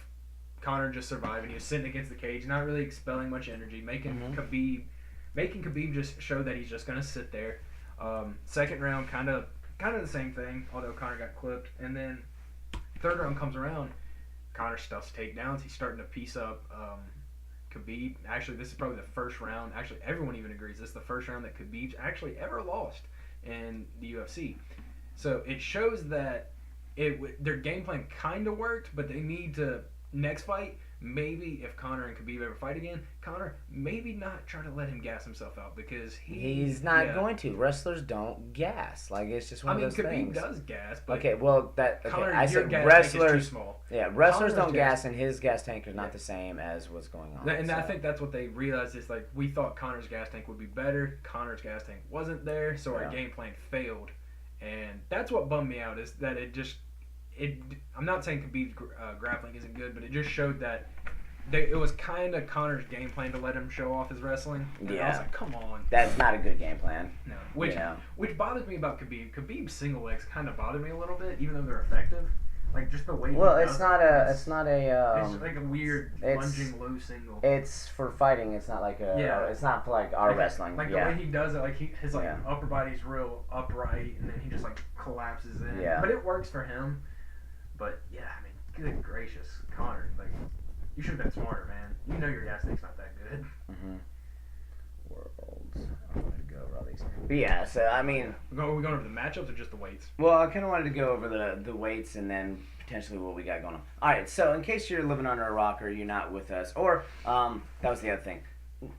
Conor just surviving. He was sitting against the cage, not really expelling much energy, making Khabib just show that he's just going to sit there. Second round, kind of the same thing, although Conor got clipped. And then third round comes around, Conor stuffs takedowns. He's starting to piece up Khabib. Actually, this is probably the first round. Actually, everyone even agrees this is the first round that Khabib's actually ever lost in the UFC. So it shows that their game plan kind of worked, but they need to, next fight, maybe if Conor and Khabib ever fight again, Conor maybe not try to let him gas himself out, because he's not going to. Wrestlers don't gas. Like, it's just one of those Khabib things. Khabib does gas, but Conor, I said wrestlers. Too small. Yeah, wrestlers don't gas, and his gas tank is not the same as what's going on. And I think that's what they realized is, like, we thought Conor's gas tank would be better. Conor's gas tank wasn't there, so our game plan failed, and that's what bummed me out. Is that I'm not saying Khabib's grappling isn't good, but it just showed that it was kind of Conor's game plan to let him show off his wrestling. And I was like, come on. That's not a good game plan. No. Which bothers me about Khabib. Khabib's single legs kind of bother me a little bit, even though they're effective. Like, just the way it's not a it's like a weird lunging low single. It's for fighting. It's not like it's not for like our wrestling. Like the way he does it, like his upper body's real upright, and then he just like collapses in. Yeah. But it works for him. But yeah, I mean, good gracious, Conor, like, you should have been smarter, man. You know your gas tank's not that good. Worlds. I'm gonna go over all these. But yeah, so I mean, are we going over the matchups or just the weights? Well, I kind of wanted to go over the weights and then potentially what we got going on. All right, so in case you're living under a rock or you're not with us, or that was the other thing.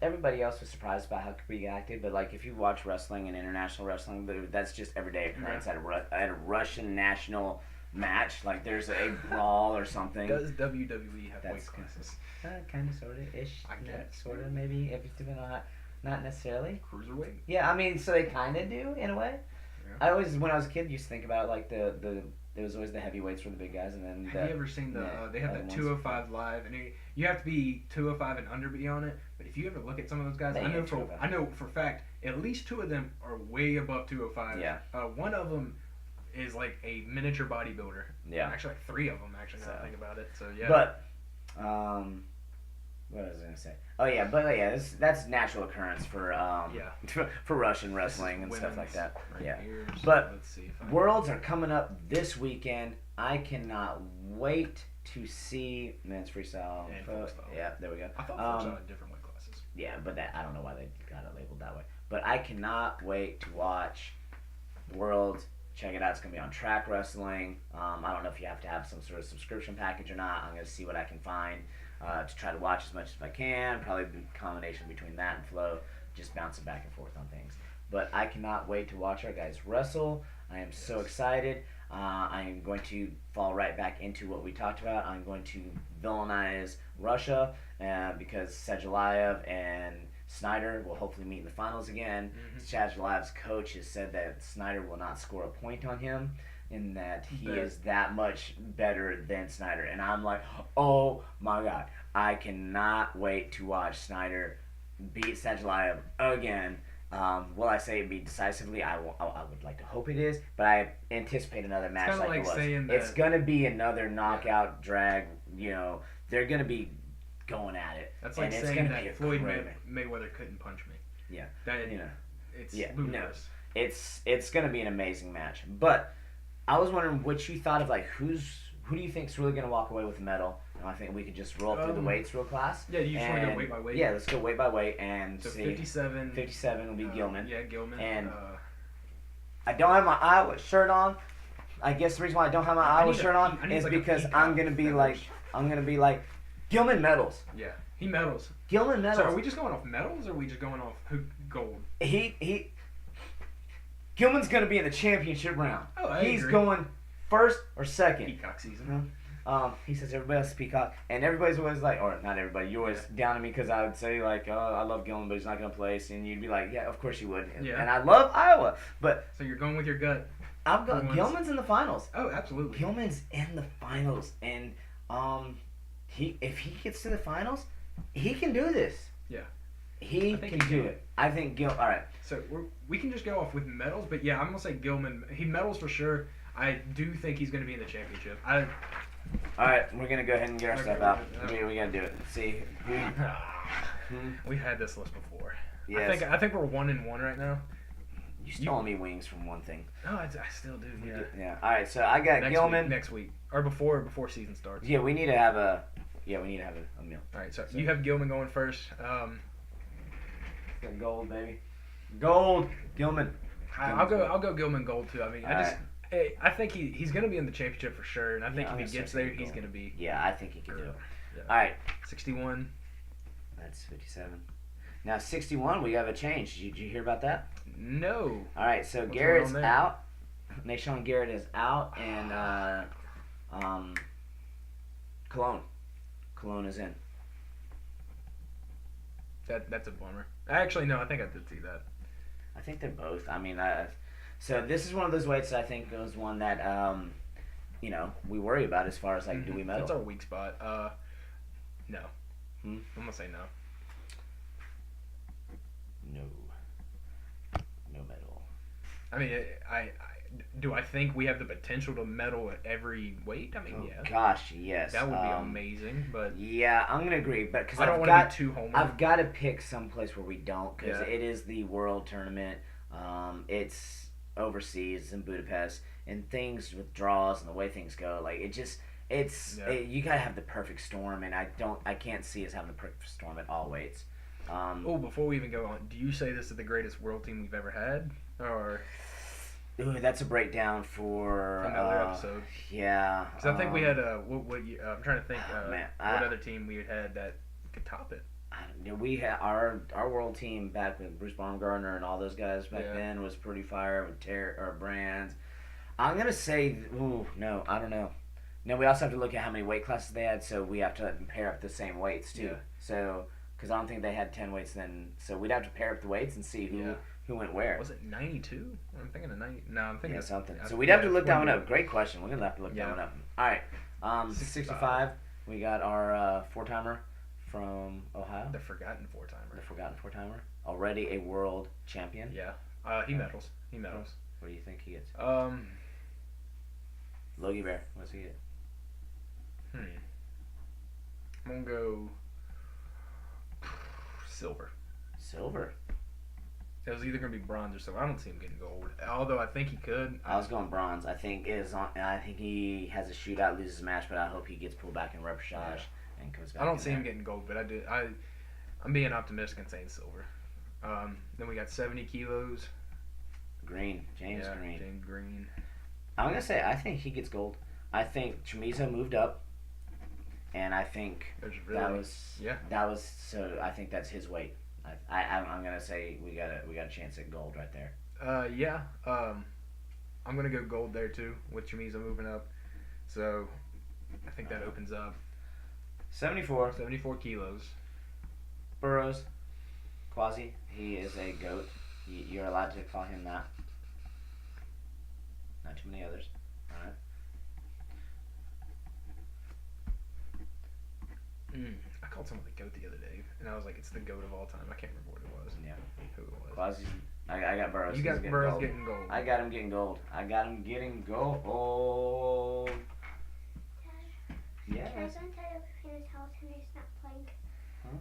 Everybody else was surprised about how Khabib acted, but like if you watch wrestling and international wrestling, that's just everyday occurrence at a Russian national match. Like there's a brawl or something. Does WWE have weight classes? Kind of, sort of ish. I guess. Sort of, maybe. If it's not necessarily. Cruiserweight. Yeah, I mean, so they kind of do in a way. Yeah. I always, when I was a kid, used to think about like there was always the heavyweights for the big guys, and then have you ever seen they have that 205 live, and you have to be 205 and under to be on it. But if you ever look at some of those guys, I know for a fact at least two of them are way above 205. Yeah. One of them is like a miniature bodybuilder. Yeah. Actually, like three of them. Actually, now I think about it. So yeah. But, what was I gonna say? Oh yeah, that's natural occurrence for for Russian wrestling and stuff like that. Right yeah. Here, so but let's see Worlds are coming up this weekend. I cannot wait to see men's freestyle. And freestyle. Yeah, there we go. I thought freestyle had different weight classes. Yeah, but I don't know why they got it labeled that way. But I cannot wait to watch Worlds. Check it out. It's going to be on Track Wrestling. I don't know if you have to have some sort of subscription package or not. I'm going to see what I can find to try to watch as much as I can. Probably a combination between that and Flow, just bouncing back and forth on things. But I cannot wait to watch our guys wrestle. I am so excited. I am going to fall right back into what we talked about. I'm going to villainize Russia because Sajalayev and Snyder will hopefully meet in the finals again. Sajalaev's coach has said that Snyder will not score a point on him, and that he is that much better than Snyder. And I'm like, oh my god, I cannot wait to watch Snyder beat Sajalayev again. Will I say it be decisively? I would like to hope it is, but I anticipate another match like it was. It's going to be another knockout drag. You know, they're going to be going at it. That's like saying that Floyd Mayweather couldn't punch me. Yeah. It's ludicrous. It's going to be an amazing match. But I was wondering what you thought of like who's who do you think's really gonna walk away with the medal? And I think we could just roll through the weights real fast. Yeah, you just want to go weight by weight? Yeah, let's go weight by weight and so see. 57. 57 will be Gilman. Yeah, Gilman. And I don't have my Iowa shirt on. I guess the reason why I don't have my Iowa shirt on is because I'm gonna be like, Gilman medals. Yeah, he medals. Gilman medals. So are we just going off medals, or are we just going off who gold? Gilman's gonna be in the championship round. Oh, I He's agree. going first or second. Peacock season. He says everybody else is Peacock, and everybody's always like, or not everybody, you're always down on me because I would say like, oh, I love Gilman, but he's not gonna place, and you'd be like, yeah, of course you would. Yeah. And I love Iowa, but So you're going with your gut. I'm going. Gilman's in the finals. Oh, absolutely. Gilman's in the finals, and if he gets to the finals, he can do this. Yeah. He can do it. I think All right. So we can just go off with medals, but yeah, I'm gonna say Gilman. He medals for sure. I do think he's gonna be in the championship. All right, we're gonna go ahead and get our stuff out. We gotta do it. See. We've had this list before. Yes. I think we're 1-1 right now. You stole me wings from one thing. Oh, I still do. Yeah. Yeah. All right. So I got Gilman next week or before season starts. Yeah, we need to have a meal. All right. So you have Gilman going first. Got gold, baby. Gold, Gilman. I'll go Gilman gold too. I mean, I think he's gonna be in the championship for sure, and I think if he gets there, he's gonna be. Yeah, I think he can do it. Yeah. All right. 61. That's 57. Now 61, we have a change. Did you hear about that? No. All right, so What's Garrett's going on there? out. Nashawn Garrett is out, and Cologne is in. That's a bummer. Actually, no, I think I did see that. I think they're both. I mean, so this is one of those weights that I think is one that we worry about as far as like, do we medal? That's our weak spot. No. I'm gonna say no. No medal. I mean, do I think we have the potential to medal at every weight? I mean, yeah. Gosh, yes. That would be amazing, but yeah, I'm gonna agree. But because I don't want to be too homer. I've got to pick some place where we don't, because Yeah. it is the World Tournament. It's overseas in Budapest, and things with draws and the way things go, like you gotta have the perfect storm, and I can't see us having the perfect storm at all weights. Before we even go on, do you say this is the greatest world team we've ever had, or? Ooh, that's a breakdown for another episode. Yeah, because I think we had I'm trying to think what other team we had that could top it. We had our world team back with Bruce Baumgartner and all those guys back then was pretty fire with Brands. I'm gonna say, no, I don't know. No, we also have to look at how many weight classes they had, so we have to pair up the same weights too. Yeah. So, because I don't think they had 10 weights then, so we'd have to pair up the weights and see who went where. Was it 92? I'm thinking of 90. No, I'm thinking of something. So we'd have to look that one up. Great question. We're gonna have to look that one up. All right, 65. We got our four-timer from Ohio. The forgotten four-timer. Already a world champion. Yeah. He medals. What do you think he gets? Logie Bear. What's he get? I'm gonna go silver. Silver. It was either gonna be bronze or silver. I don't see him getting gold. Although I think he could. I was going bronze. I think he has a shootout, loses a match, but I hope he gets pulled back in repechage and comes back. I don't see him getting gold, but I'm being optimistic and saying silver. Then we got 70 kilos. James Green. I'm gonna say I think he gets gold. I think Chamizo moved up, and I think that was so. I think that's his weight. I'm gonna say we got a chance at gold right there. I'm gonna go gold there too with Chamizo moving up. So I think that opens up 74 kilos. Burroughs, Quasi, he is a goat. You're allowed to call him that. Not too many others. All right. I called someone the GOAT the other day, and I was like, it's the GOAT of all time. I can't remember what it was. Yeah. Who it was. Quasi, I got Burroughs. You got Burroughs getting gold. I got him getting gold. Yes. Can I go inside of Athena's house and he's not playing? Huh?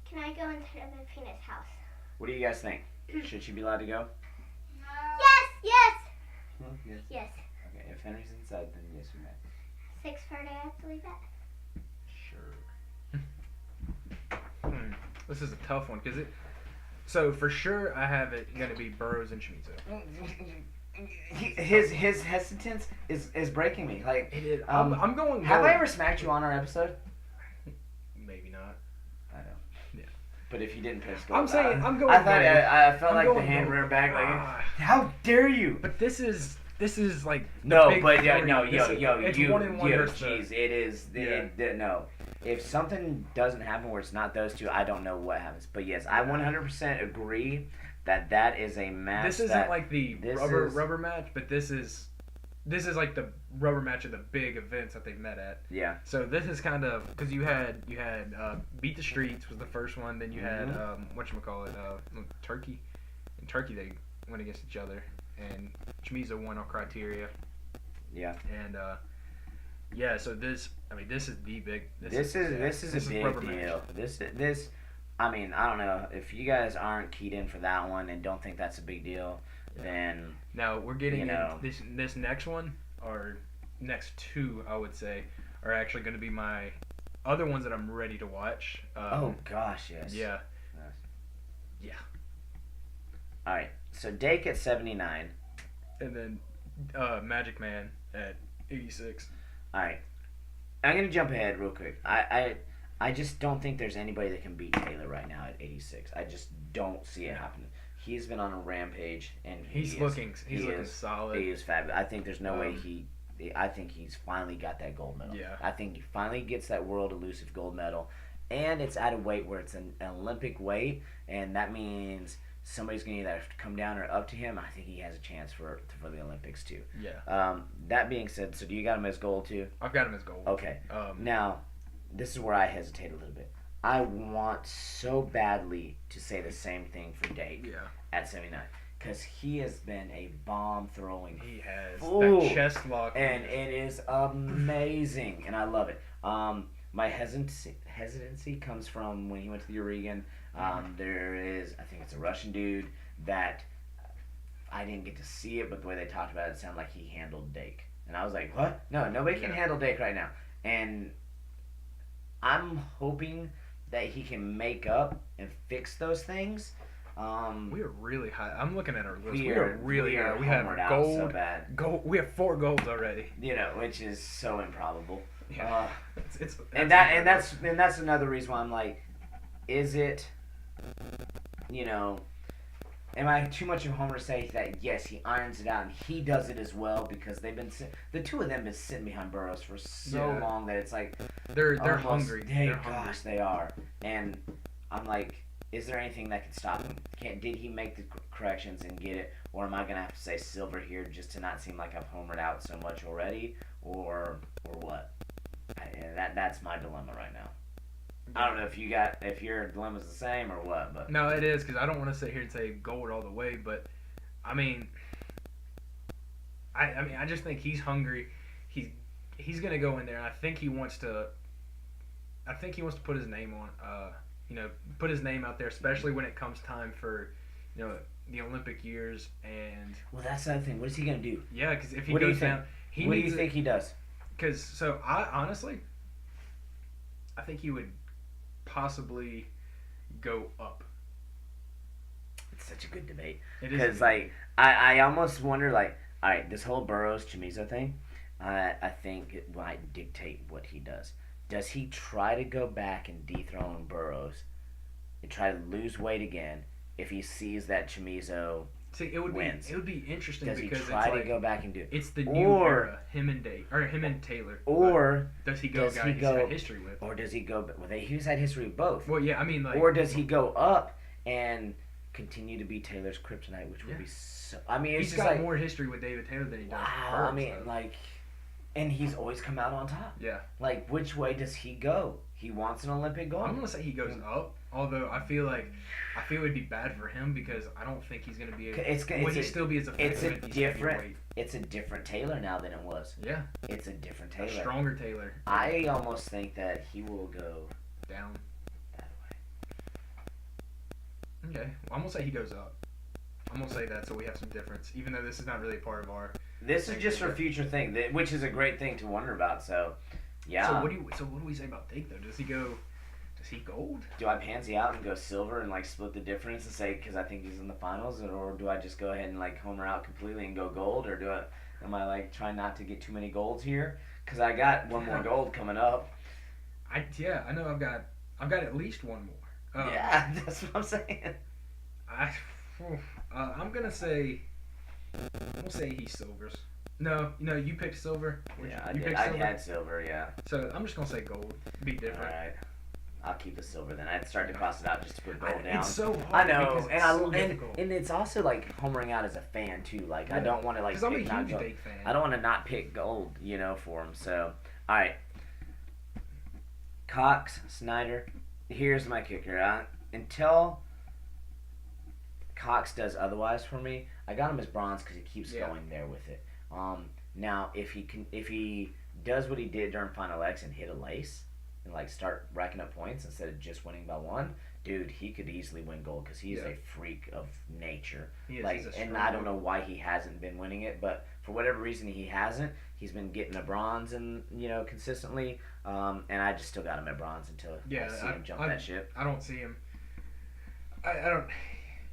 Can I go inside of Athena's house? What do you guys think? Should she be allowed to go? Yes! Yes. Yes. Okay, if Henry's inside, then yes, we may. 6:30, I have to leave at. Sure. This is a tough one because So for sure, I have it going to be Burrows and Chamizo. His hesitance is breaking me. Like It is. I'm going. Have I ever smacked you on our episode? Maybe not. I know. Yeah. But if you didn't piss gold, I'm saying I'm going. I thought I felt I'm like the going hand gold. reared back. Like, how dare you? But this is like the No, big but three. It's you, 1-1 versus the- jeez, it is. No, if something doesn't happen where it's not those two, I don't know what happens. But yes, I 100% agree that is a match. This isn't like the rubber match, but this is like the rubber match of the big events that they've met at. Yeah. So this is kind of because you had Beat the Streets was the first one, then you had whatchamacallit, Turkey. In Turkey they went against each other, and Chamizo won on Criteria. Yeah. And yeah, so this is the big. This is a big rubber deal. match. This. I mean, I don't know if you guys aren't keyed in for that one and don't think that's a big deal, then now we're getting this next one, or next two, I would say, are actually going to be my other ones that I'm ready to watch. Oh gosh, yes. Yeah. Yes. Yeah. All right, so Dake at 79. And then Magic Man at 86. All right, I'm gonna jump ahead real quick. I just don't think there's anybody that can beat Taylor right now at 86. I just don't see it happening. He's been on a rampage, and he's looking solid. He is fabulous. I think there's no way I think he's finally got that gold medal. Yeah. I think he finally gets that world elusive gold medal, and it's at a weight where it's an Olympic weight, and that means somebody's going to either have to come down or up to him. I think he has a chance for the Olympics too. Yeah. That being said, so do you got him as gold too? I've got him as gold. Okay. Now, this is where I hesitate a little bit. I want so badly to say the same thing for Dake at 79. Because he has been a bomb-throwing He has. fool. That chest lock. And it is amazing. And I love it. My hesitancy comes from when he went to the Oregon. There is, I think it's a Russian dude that I didn't get to see it, but the way they talked about it sounded like he handled Dake. And I was like, what? No, nobody can handle Dake right now. And I'm hoping that he can make up and fix those things. We are really high. I'm looking at our list. We We are are really high. We have homered out gold. so bad. Gold. We have 4 golds already. You know, which is so improbable. Yeah. That's another reason why I'm like, is it, am I too much of a homer to say that yes, he irons it out and he does it as well, because the two of them been sitting behind Burrows for so long that it's like They're almost, hungry. Hey, They're gosh, hungry. they are. And I'm like, is there anything that can stop him? Did he make the corrections and get it, or am I gonna have to say silver here just to not seem like I've homered out so much already, or what? That's my dilemma right now. I don't know if your dilemma's the same or what, but No, it is, because I don't want to sit here and say gold all the way, but I mean, I just think he's hungry. He's gonna go in there, and I think he wants to put his name on. Put his name out there, especially when it comes time for, the Olympic years. And well, that's the other thing. What is he gonna do? yeah, because if he What do you goes think? down, What do you think he does? Because I honestly, I think he would possibly go up. It's such a good debate. It is Because, like, I almost wonder, like, all right, this whole Burrows-Chamizo thing, I think it might dictate what he does. Does he try to go back and dethrone Burrows and try to lose weight again if he sees that Chamizo wins? It would be interesting Does he because try it's to go back and do it? It's the new era, him and Taylor. Or does he go guy he's had history with? Or does he go? Well, he's had history with both. Well, yeah, I mean, like. Or does he go up and continue to be Taylor's kryptonite, which would be so. I mean, it's he's just got like more history with David Taylor than he does. wow. With Burrows, I mean, though. like, and he's always come out on top. Yeah. Like, which way does he go? He wants an Olympic gold. I'm gonna say he goes up. Although I feel it'd be bad for him because I don't think he's gonna be. Would he still be as effective? It's a different Taylor now than it was. Yeah. It's a different Taylor. A stronger Taylor. I almost think that he will go down that way. Okay. Well, I'm gonna say he goes up. I'm gonna say that so we have some difference, even though this is not really a part of our This is just for future thing, which is a great thing to wonder about. So, yeah. So what do we say about Dake though? Does he gold? Do I pansy out and go silver and like split the difference and say because I think he's in the finals, or do I just go ahead and like homer out completely and go gold, or am I like trying not to get too many golds here? Because I got one more gold coming up. I know I've got at least one more. Yeah, that's what I'm saying. I'm gonna say we'll say he silvers. No, you picked silver. Yeah, you I did. picked I silver? had silver. Yeah. So I'm just gonna say gold. Be different. All right. I'll keep the silver then. I'd start to cross it out just to put gold down. It's so hard. I know, because it's so and difficult. it's also like homering out as a fan too. Like Yeah. I don't want to like. Because I'm a pick not huge gold. Dake fan. I don't want to not pick gold, for him. So, all right. Cox, Snyder. Here's my kicker. Until Cox does otherwise for me, I got him as bronze because he keeps going there with it. Now if he does what he did during Final X and hit a lace and like start racking up points instead of just winning by one, dude, he could easily win gold because he's a freak of nature. He is, like, and I don't know why he hasn't been winning it, but for whatever reason he hasn't. He's been getting a bronze and consistently, and I just still got him at bronze until I see him jump that ship. I don't see him. I don't.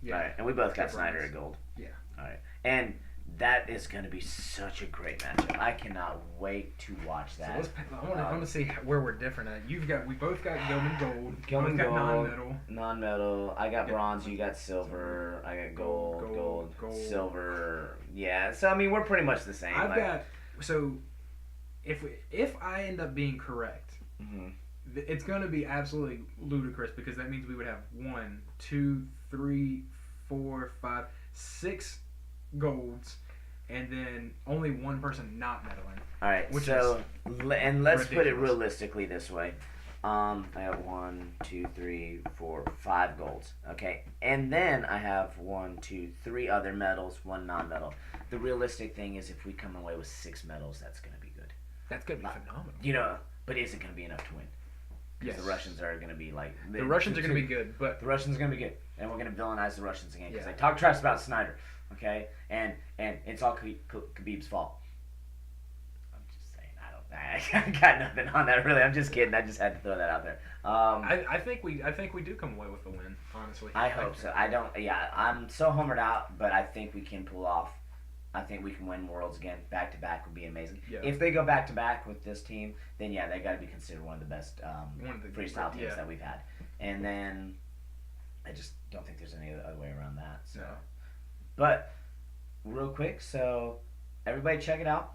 Yeah. All right, and we both got Snyder at gold. Yeah. All right, and that is going to be such a great matchup. I cannot wait to watch that. So I want to see where we're different at. We both got Gilman gold. Gilman got gold. Non-metal. I got bronze. You got silver. I got gold. Silver. Yeah. So I mean, we're pretty much the same. I've got. So if I end up being correct, it's going to be absolutely ludicrous because that means we would have 1, 2, 3, 4, 5, 6 golds, and then only one person not medaling. All right. Let's ridiculous. put it realistically this way. I have 1, 2, 3, 4, 5 golds. Okay, and then I have 1, 2, 3 other medals, 1 non-medal. The realistic thing is if we come away with 6 medals, that's going to be good. That's going to be phenomenal. But is it going to be enough to win? Because the Russians are going to be like... The Russians are going to be good, but... The Russians are going to be good. And we're going to villainize the Russians again because they talk trash about Snyder. Okay? And it's all Khabib's fault. I'm just saying, I got nothing on that, really. I'm just kidding. I just had to throw that out there. I think we do come away with the win, honestly. I hope so. I'm so homered out, but I think we can pull off. I think we can win Worlds again. Back to back would be amazing. Yeah. If they go back to back with this team, then they got to be considered one of the best freestyle teams that we've had. And then I just don't think there's any other way around that. So, but real quick, so everybody check it out.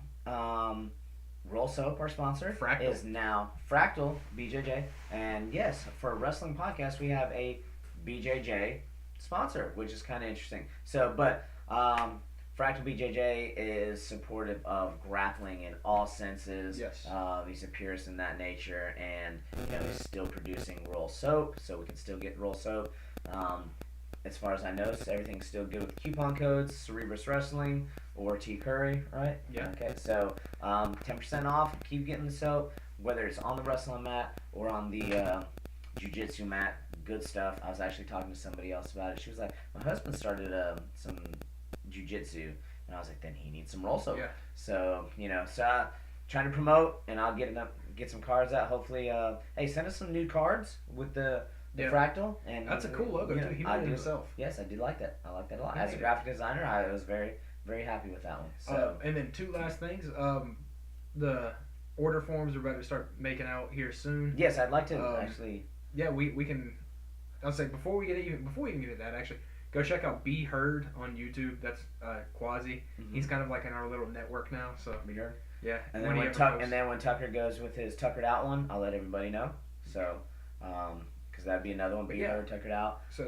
Roll Soap, our sponsor, is now Fractal BJJ, and yes, for a wrestling podcast, we have a BJJ sponsor, which is kind of interesting. So, but Fractal BJJ is supportive of grappling in all senses. Yes. He's a purist in that nature, and he's still producing Roll Soap, so we can still get Roll Soap. As far as I know, so everything's still good with coupon codes, Cerebrus Wrestling or T Curry, right? Yeah. Okay, so 10% off. Keep getting the soap, whether it's on the wrestling mat or on the jiu-jitsu mat. Good stuff. I was actually talking to somebody else about it. She was like, my husband started some jiu-jitsu, and I was like, then he needs some Roll Soap. Yeah. So trying to promote, and I'll get some cards out. Hopefully, hey, send us some new cards with the Fractal, and that's a cool logo too. He made it himself. Yes, I did like that. I like that a lot. As a graphic designer, I was very, very happy with that one. So, and then 2 last things. The order forms are about to start making out here soon. Yes, I'd like to actually. Yeah, we can. I'll say before we even get to that, actually, go check out Be Heard on YouTube. That's Quasi. Mm-hmm. He's kind of like in our little network now. So Be Heard. Yeah. And then when Tucker goes with his Tuckered Out one, I'll let everybody know. So, because that'd be another one. Be Heard, Tuckered Out. So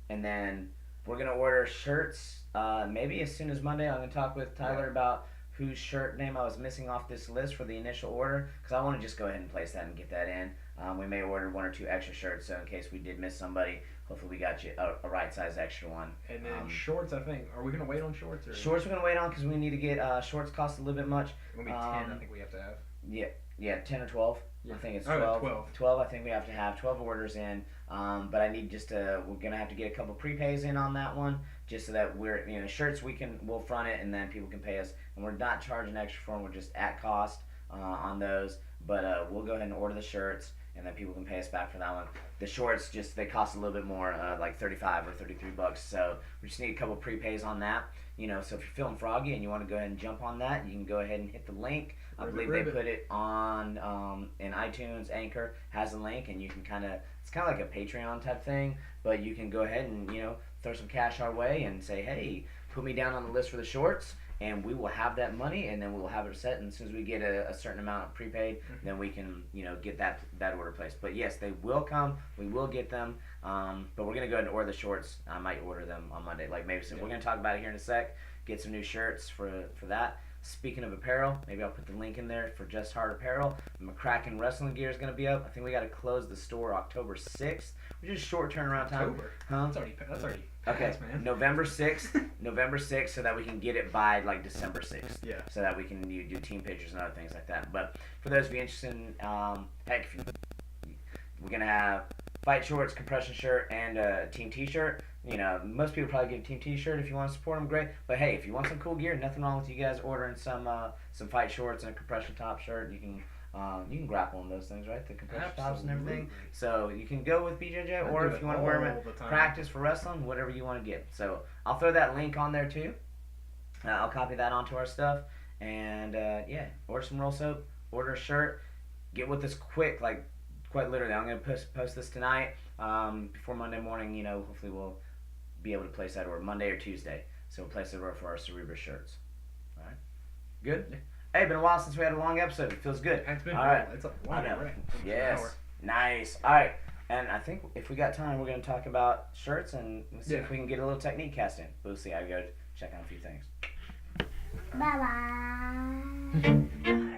and then we're gonna order shirts. Maybe as soon as Monday, I'm gonna talk with Tyler about whose shirt name I was missing off this list for the initial order, because I want to just go ahead and place that and get that in. We may order 1 or 2 extra shirts, so in case we did miss somebody, hopefully we got you a right size extra one. And then shorts, I think. Are we gonna wait on shorts? Or? Shorts we're gonna wait on because we need to get shorts cost a little bit much. It's gonna be 10. I think we have to have. Yeah, 10 or 12. Yeah. I think it's 12. 12. I think we have to have 12 orders in. But I need we're gonna have to get a couple prepays in on that one, just so that we're shirts we'll front it and then people can pay us, and we're not charging extra for them. We're just at cost on those, but we'll go ahead and order the shirts and then people can pay us back for that one. The shorts they cost a little bit more, like $35 or $33. So we just need a couple prepays on that. So if you're feeling froggy and you want to go ahead and jump on that, you can go ahead and hit the link. I believe they put it on in iTunes. Anchor has a link, and you can it's kind of like a Patreon type thing, but you can go ahead and throw some cash our way and say, hey, put me down on the list for the shorts, and we will have that money, and then we will have it set. And as soon as we get a certain amount of prepaid, then we can get that order placed. But yes, they will come. We will get them. But we're gonna go ahead and order the shorts. I might order them on Monday. Like maybe we're gonna talk about it here in a sec. Get some new shirts for that. Speaking of apparel, maybe I'll put the link in there for Just Hard Apparel. McCracken Wrestling Gear is going to be up. I think we got to close the store October 6th, which is short turnaround time. October? Huh? That's already okay. passed, man. November 6th, so that we can get it by like December 6th. Yeah. So that we can do team pictures and other things like that. But for those of you interested in, heck, we're going to have fight shorts, compression shirt, and a team t-shirt. Most people probably get a team t-shirt if you want to support them, great. But hey, if you want some cool gear, nothing wrong with you guys ordering some fight shorts and a compression top shirt. You can grapple on those things, right? The compression tops and everything. So you can go with BJJ, or if you want to wear them at practice for wrestling, whatever you want to get. So I'll throw that link on there too. I'll copy that onto our stuff, and order some roll soap, order a shirt, get with us quick, like quite literally. I'm gonna post this tonight before Monday morning. Hopefully we'll be able to place that order Monday or Tuesday. So we'll place that order for our Cerebra shirts. All right, good. Hey, been a while since we had a long episode. It feels good. It's been all right. It's a long hour. Yes. Nice. All right. And I think if we got time, we're going to talk about shirts and see if we can get a little technique cast in. We'll see. I go check on a few things. Bye bye.